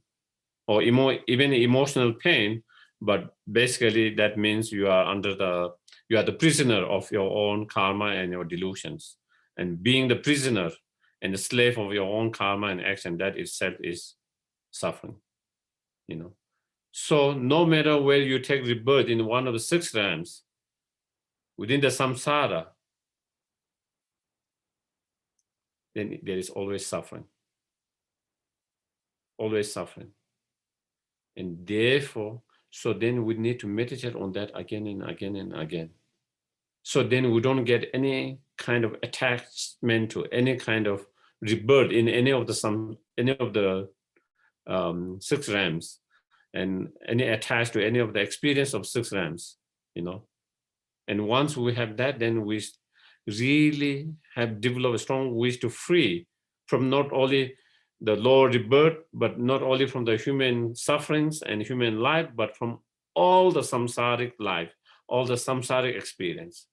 or even emotional pain, but basically that means you are the prisoner of your own karma and your delusions. And being the prisoner and the slave of your own karma and action, that itself is suffering. So no matter where you take rebirth in one of the 6 realms, within the samsara, then there is always suffering. Always suffering. And therefore, so then we need to meditate on that again and again and again. So then we don't get any kind of attachment to any kind of rebirth in any of the 6 realms, and any attached to any of the experience of 6 realms, And once we have that, then we really have developed a strong wish to free from not only the lower rebirth, but not only from the human sufferings and human life, but from all the samsaric life, all the samsaric experience.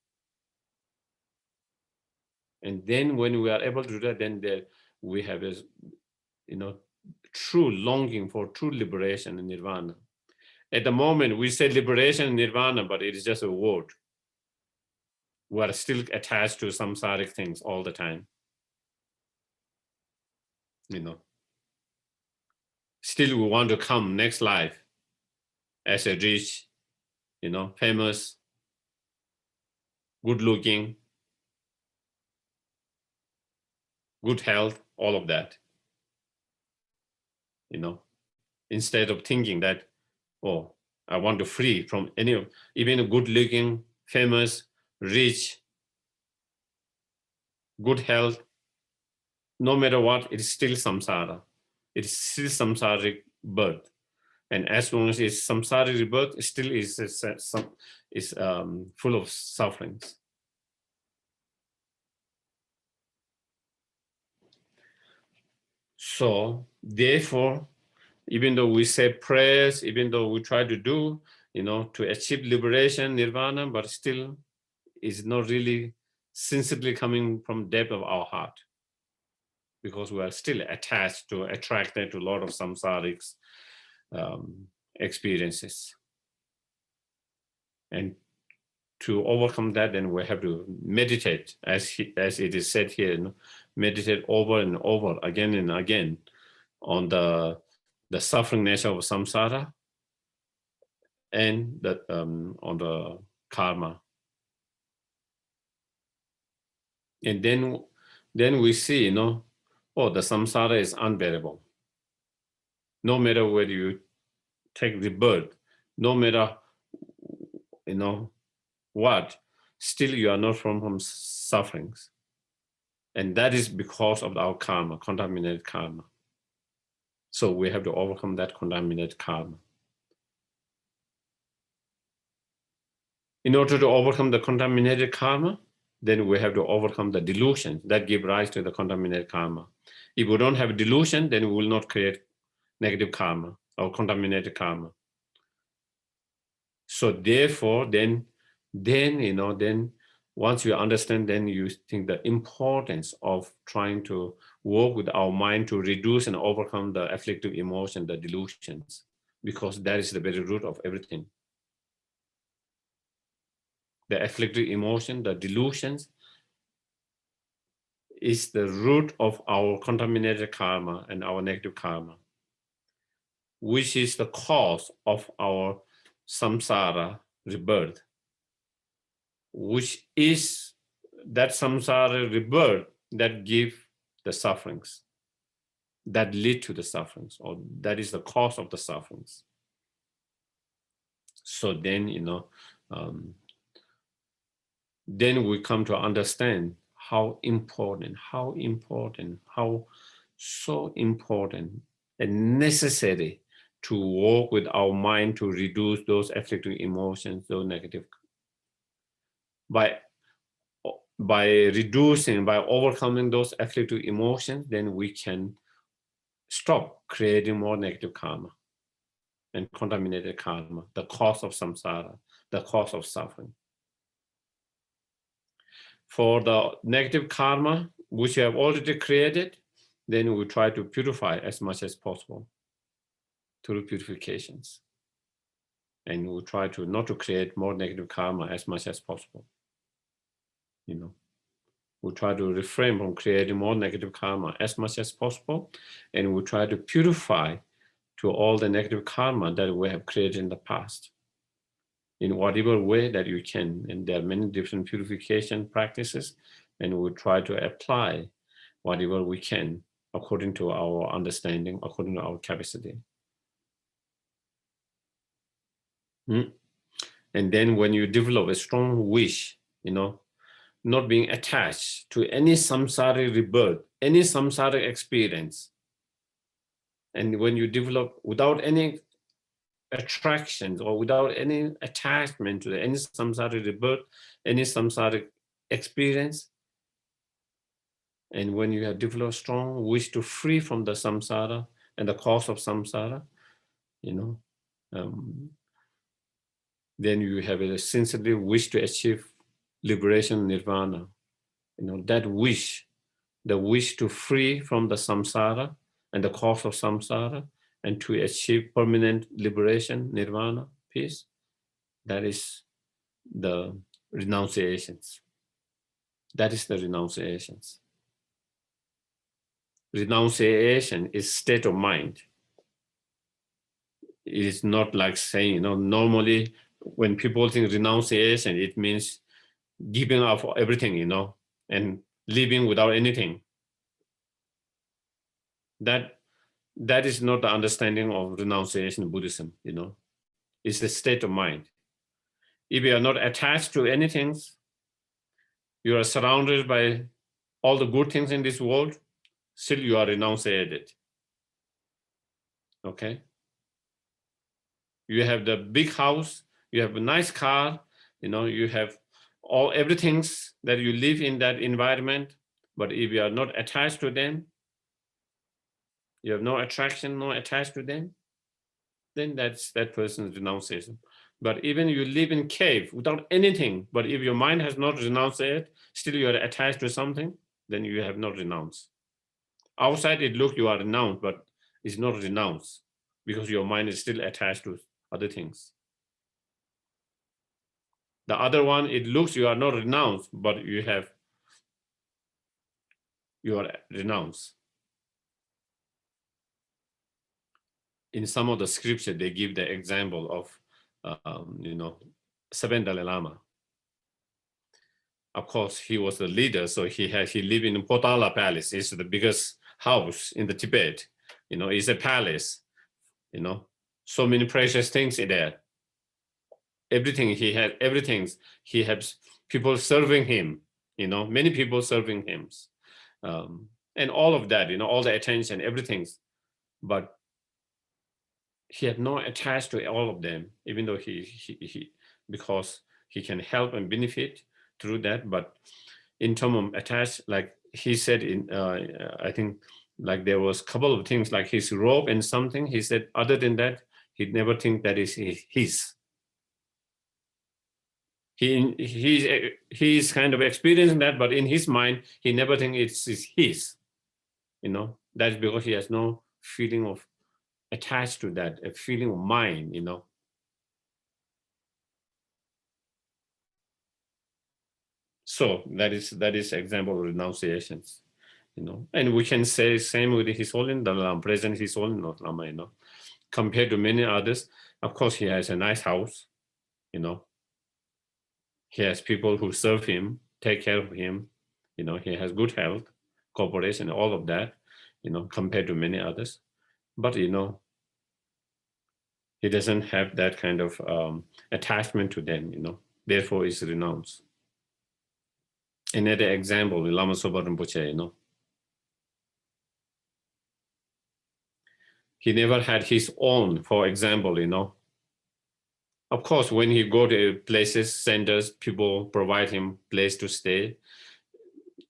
And then when we are able to do that, then we have a true longing for true liberation and nirvana. At the moment, we say liberation, nirvana, but it is just a word. We are still attached to samsaric things all the time. Still we want to come next life as a rich, famous, good looking, good health, all of that. Instead of thinking that, oh, I want to free from even a good looking, famous, rich, good health, no matter what, it is still samsara. It is still samsaric birth. And as long as it's samsaric rebirth, it still is full of sufferings. So therefore, even though we say prayers, even though we try to do, to achieve liberation, nirvana, but still is not really sensibly coming from depth of our heart, because we are still attracted to a lot of samsaric experiences. And to overcome that, then we have to meditate, as it is said here, meditate over and over, again and again, on the suffering nature of samsara and on the karma. And then we see, the samsara is unbearable. No matter whether you take the birth, no matter what, still you are not from sufferings. And that is because of our karma, contaminated karma. So we have to overcome that contaminated karma. In order to overcome the contaminated karma, then we have to overcome the delusions that give rise to the contaminated karma. If we don't have delusion, then we will not create negative karma or contaminated karma. So therefore, then once you understand, then you think the importance of trying to work with our mind to reduce and overcome the afflictive emotion, the delusions, because that is the very root of everything. The afflictive emotion, the delusions, is the root of our contaminated karma and our negative karma, which is the cause of our samsara rebirth, which is that samsara rebirth that give the sufferings, that lead to the sufferings, or that is the cause of the sufferings. So then, then we come to understand how so important and necessary to work with our mind to reduce those afflictive emotions, those negative. By reducing, by overcoming those afflictive emotions, then we can stop creating more negative karma and contaminated karma, the cause of samsara, the cause of suffering. For the negative karma, which we have already created, then we try to purify as much as possible through purifications. And we try to not to create more negative karma as much as possible. We try to refrain from creating more negative karma as much as possible, and we try to purify to all the negative karma that we have created in the past in whatever way that you can. And there are many different purification practices, and we try to apply whatever we can according to our understanding, according to our capacity. And then when you develop a strong wish, not being attached to any samsara rebirth, any samsara experience, and when you develop without any attractions or without any attachment to any samsara rebirth, any samsara experience, and when you have developed strong wish to free from the samsara and the cause of samsara, then you have a sincere wish to achieve liberation, nirvana. That wish, the wish to free from the samsara and the cause of samsara, and to achieve permanent liberation, nirvana, peace. That is the renunciations. That is the renunciations. Renunciation is state of mind. It is not like saying, normally when people think renunciation, it means giving up everything, and living without anything. That is not the understanding of renunciation in Buddhism, It's the state of mind. If you are not attached to anything, you are surrounded by all the good things in this world, still you are renunciated. Okay? You have the big house, you have a nice car, you have everything that you live in that environment, but if you are not attached to them, you have no attraction, no attached to them, then that's that person's renunciation. But even you live in cave without anything, but if your mind has not renounced it, still you are attached to something, then you have not renounced. Outside it looks you are renounced, but it's not renounced because your mind is still attached to other things. The other one, it looks you are not renounced, but you are renounced. In some of the scripture, they give the example of, seven Dalai Lama. Of course, he was the leader, so he lived in Potala Palace. It's the biggest house in the Tibet. It's a palace. So many precious things in there. Everything he had, he has people serving him. Many people serving him, and all of that. All the attention, everything. But he had no attached to all of them, even though he because he can help and benefit through that. But in terms of attached, like he said in, I think, like there was a couple of things like his robe and something. He said, other than that, he'd never think that is his. He's kind of experiencing that, but in his mind, he never think it's his. That's because he has no feeling of attached to that, a feeling of mine. So that is example of renunciations, and we can say same with His Holiness Dalai Lama, present His Holiness Lama, compared to many others. Of course, he has a nice house, he has people who serve him, take care of him, he has good health, cooperation, all of that, compared to many others. But he doesn't have that kind of attachment to them, therefore is renounced. Another example, Lama Sopa Rinpoche, he never had his own, for example, of course, when he go to places, centers, people provide him place to stay,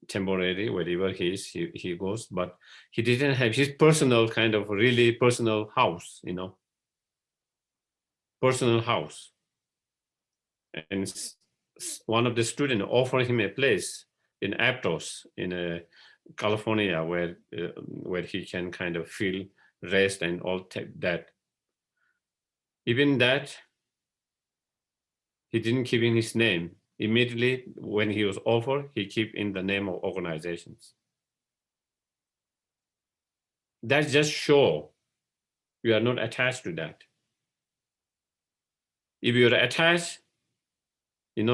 temporary, wherever he goes, but he didn't have his personal kind of really personal house, personal house. And one of the students offered him a place in Aptos in California where he can kind of feel rest and all that. Even that, he didn't keep in his name. Immediately when he was offered, he keep in the name of organizations. That just show you are not attached to that. If you're attached, it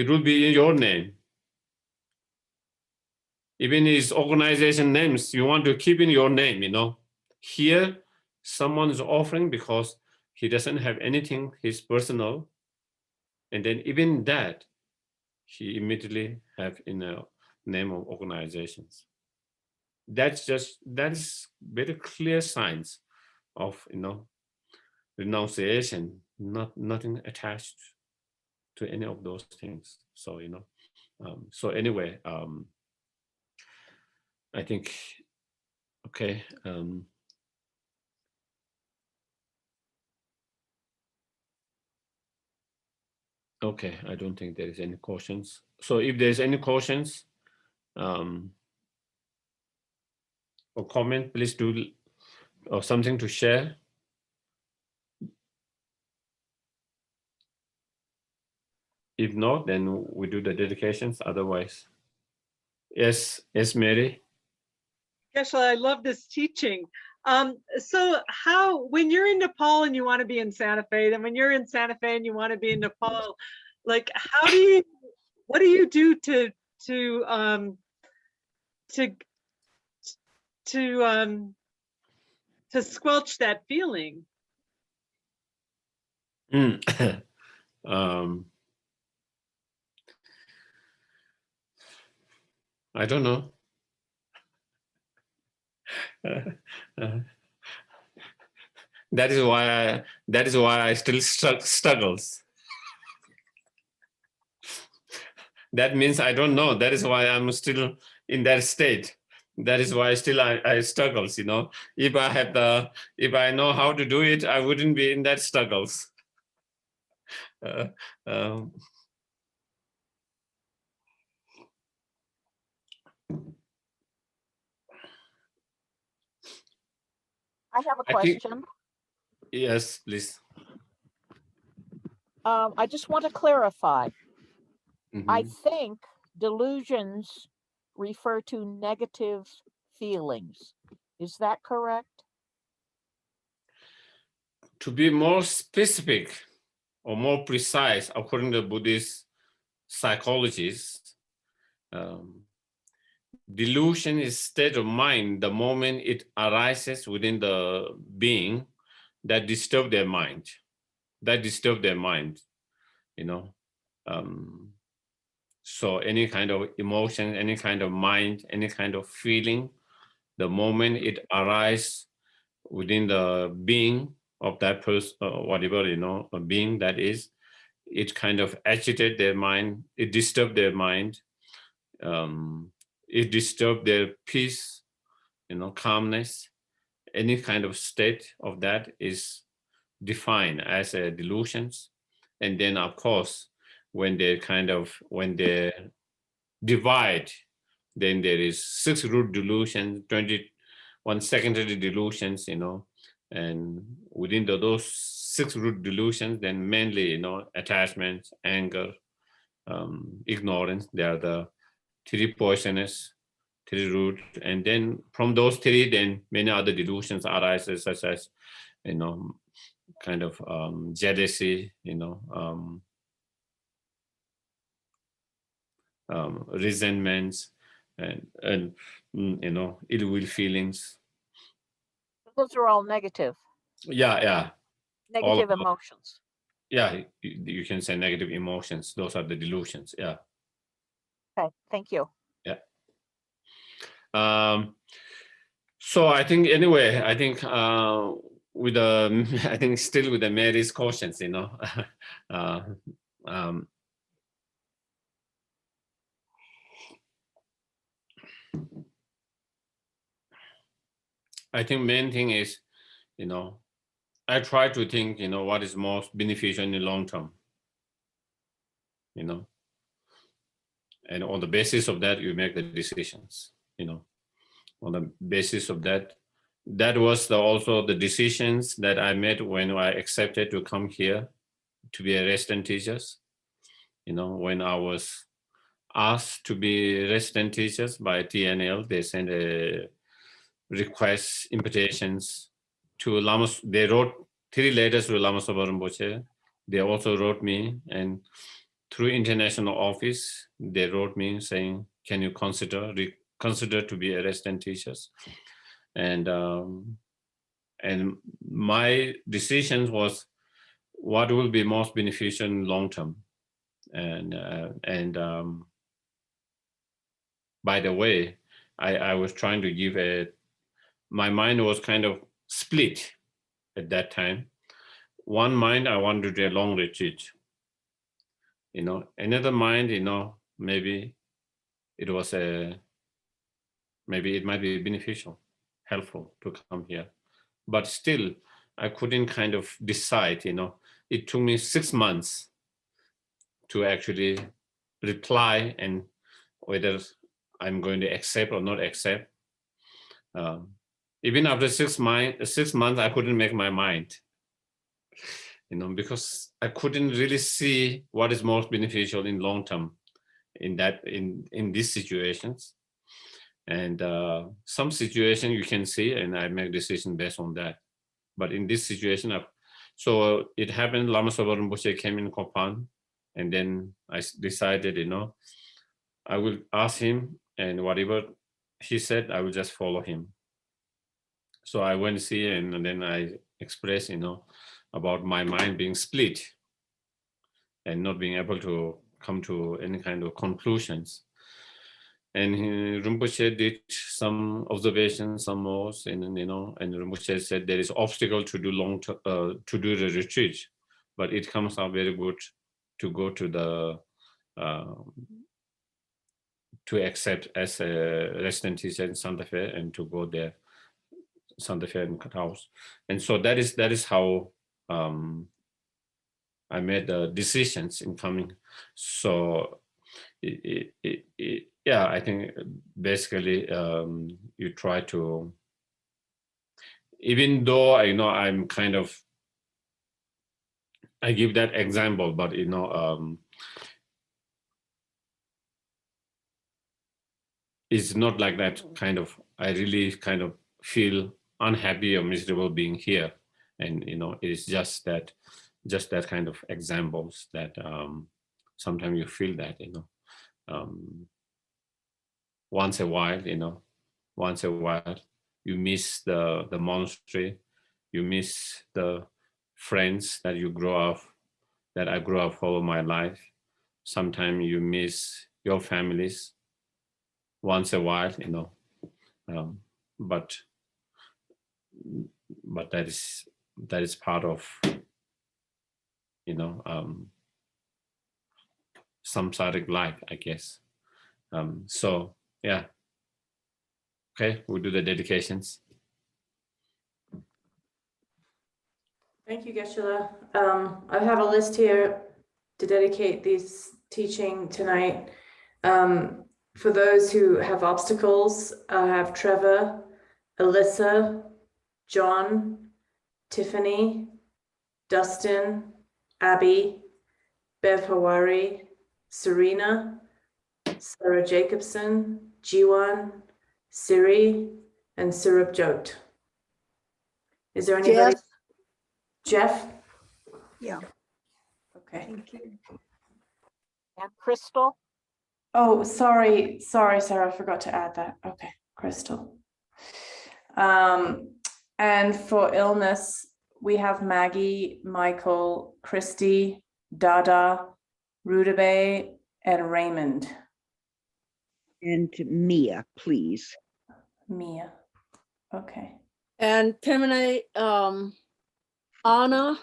will be in your name. Even his organization names, you want to keep in your name, Here, someone is offering because he doesn't have anything, his personal. And then even that, he immediately have in a name of organizations. That is very clear signs of, renunciation, nothing attached to any of those things. So, so anyway, I think, okay. Okay, I don't think there is any questions. So if there's any questions or comment, please do or something to share? If not, then we do the dedications. Otherwise, yes, Mary. Geshe, I love this teaching. So when you're in Nepal and you want to be in Santa Fe, then when you're in Santa Fe and you want to be in Nepal, like what do you do to squelch that feeling? I don't know. That is why I still struggles. That means I don't know. That is why I'm still in that state. That is why still I struggles, you know. If I know how to do it, I wouldn't be in that struggles. I have a question. Yes, please. I just want to clarify. Mm-hmm. I think delusions refer to negative feelings. Is that correct? To be more specific or more precise, according to Buddhist psychologists, delusion is state of mind the moment it arises within the being that disturb their mind. You know. So any kind of emotion, any kind of mind, any kind of feeling, the moment it arises within the being of that person, whatever, you know, a being that is, it kind of agitate their mind, it disturb their mind, it disturb their peace, you know, calmness. Any kind of state of that is defined as a delusions. And then of course, when they divide, then there is 6 root delusions, 21 secondary delusions, you know, and within those 6 root delusions, then mainly, you know, attachment, anger, ignorance, they are the 3 poisonous, 3 root, and then from those 3, then many other delusions arise, such as, you know, kind of jealousy, you know, resentments, and you know, ill will feelings. Those are all negative. Yeah. Negative emotions. Yeah, you can say negative emotions. Those are the delusions. Yeah. Okay, thank you. Yeah. So I think anyway, I think with the I think still with the Mary's questions, you know. I think main thing is, you know, I try to think, you know, what is most beneficial in the long term, you know, and on the basis of that, you make the decisions, you know, on the basis of that. That was also the decisions that I made when I accepted to come here to be a resident teachers. You know, when I was asked to be resident teachers by TNL, they sent a request, invitations to Lama. They wrote 3 letters to Lama Sopa Rinpoche. They also wrote me, and through international office, they wrote me saying, can you consider to be a resident teachers? And my decision was what will be most beneficial in long term. And by the way, I was trying to give my mind was kind of split at that time. One mind, I wanted to do a long retreat. You know, another mind, you know, maybe it might be beneficial, helpful to come here. But still, I couldn't kind of decide, you know. It took me 6 months to actually reply and whether I'm going to accept or not accept. Even after 6 months, I couldn't make my mind, because I couldn't really see what is most beneficial in long term in these situations. And some situation you can see, and I make decision based on that. But in this situation, so it happened. Lama Soba Rinpoche came in Kopan, and then I decided, I will ask him, and whatever he said, I will just follow him. So I went to see, and then I expressed, about my mind being split and not being able to come to any kind of conclusions. And Rinpoche did some observations, some more, and and Rinpoche said there is obstacle to do to do the retreat, but it comes out very good to go to the to accept as a resident teacher in Santa Fe and to go there, Santa Fe and house. And so that is how I made the decisions in coming. So yeah, I think basically you try to, even though I know I'm kind of, I give that example, but it's not like that kind of, I really kind of feel unhappy or miserable being here. And it's just that kind of examples that sometimes you feel that, once a while, you miss the monastery, you miss the friends that you grow up, that I grew up all of my life. Sometimes you miss your families once a while, but that is part of, samsaric life, I guess. So yeah. Okay, we'll do the dedications. Thank you, Geshe-la. I have a list here to dedicate this teaching tonight. For those who have obstacles, I have Trevor, Alyssa, John, Tiffany, Dustin, Abby, Bev Hawari, Serena, Sarah Jacobson, Jiwan, Siri, and Surab Jot. Is there anybody? Jeff? Yeah. Okay. Thank you. And Crystal? Oh, sorry, Sarah, I forgot to add that. Okay, Crystal. And for illness, we have Maggie, Michael, Christy, Dada, Rudabe, and Raymond. And Mia, please. Mia. Okay. And Pimene, Anna,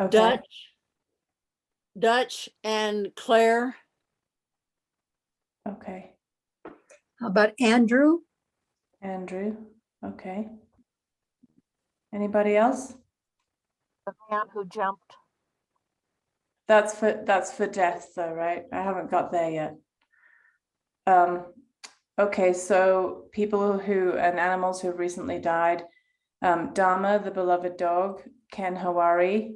Okay. Dutch, and Claire. Okay. How about Andrew? Andrew. Okay. Anybody else? The man who jumped. That's for death though, right? I haven't got there yet. Okay, so people and animals who have recently died. Dharma, the beloved dog, Ken Hawari,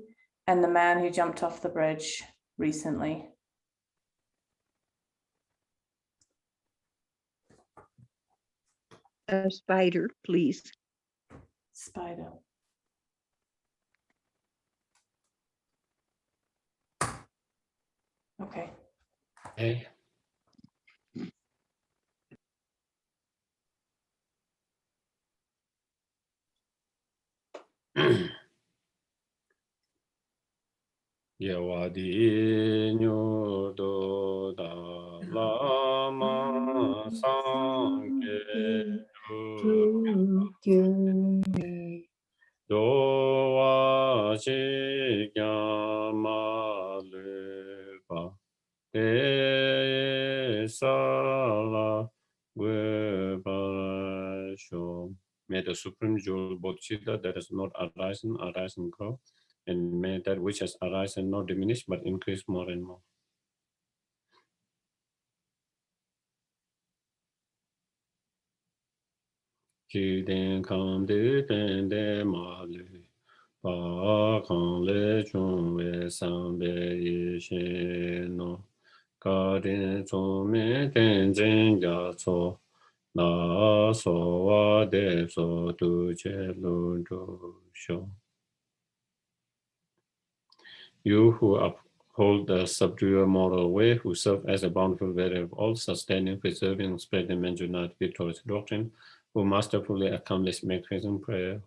and the man who jumped off the bridge recently. A spider, please. Spider. Okay. Okay. Yawadi nyodo da lama sangke dowa shikyama lepa te sala guebasho. May the Supreme Jewel Bodhicitta that is not arise and grow, and may that which has arisen not diminish but increase more and more. Ji den kan de den de ma lu. Ba kan le chung we san be yi she no. Ka den chung me den jen ya so. Na so wa de so tu che lu du shou. You who uphold the subdued moral way, who serve as a bountiful bearer of all, sustaining, preserving, and spreading Manjunat victorious doctrine, who masterfully accomplish magnificent prayer,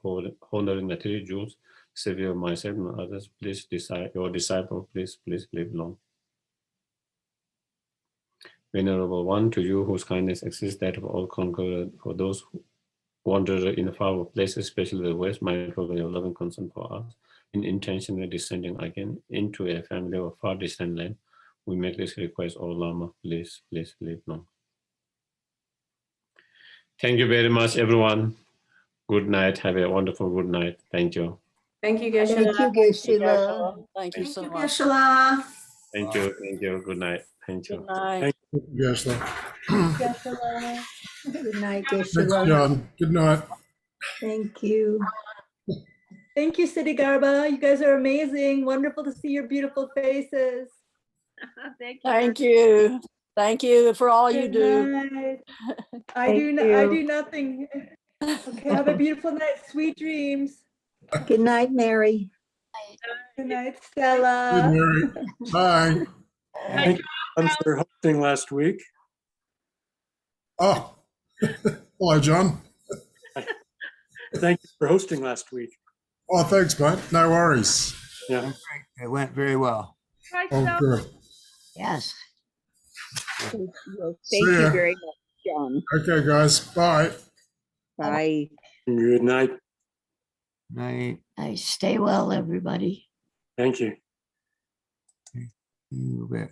honoring the three jewels, Savior of myself and others, please decide your disciple, please live long. Venerable One, to you whose kindness exists that of all conquerors, for those who wander in far places, especially the West, mindful of your loving concern for us, in intentionally descending again into a family of far distant land, we make this request, O Lama, please live long. Thank you very much, everyone. Good night. Have a wonderful good night. Thank you. Thank you, Geshe-la. Thank you, Geshe-la. Thank you so much. Geshe-la. Thank you. Good night. Thank you. Good night. Thank you, Geshe-la. Geshe-la. Good night, Thanks, Geshe-la. John. Good night. Thank you. Thank you, Siddhi Garba. You guys are amazing. Wonderful to see your beautiful faces. Thank you. Thank you. Thank you for all you Good do. night. I Thank do you. nothing. Okay, have a beautiful night. Sweet dreams. Good night, Mary. Good night, Good, Stella. Mary. Bye. Thank you John, for hosting last week. Oh, hello, John. Thank you for hosting last week. Oh, thanks, mate. No worries. Yeah. It went very well. Right, Oh, Stella? good. Yes. Well, See thank you ya. very much, John. Okay, guys. Bye. Bye. Good night. Night. Stay well, everybody. Thank you. You bet.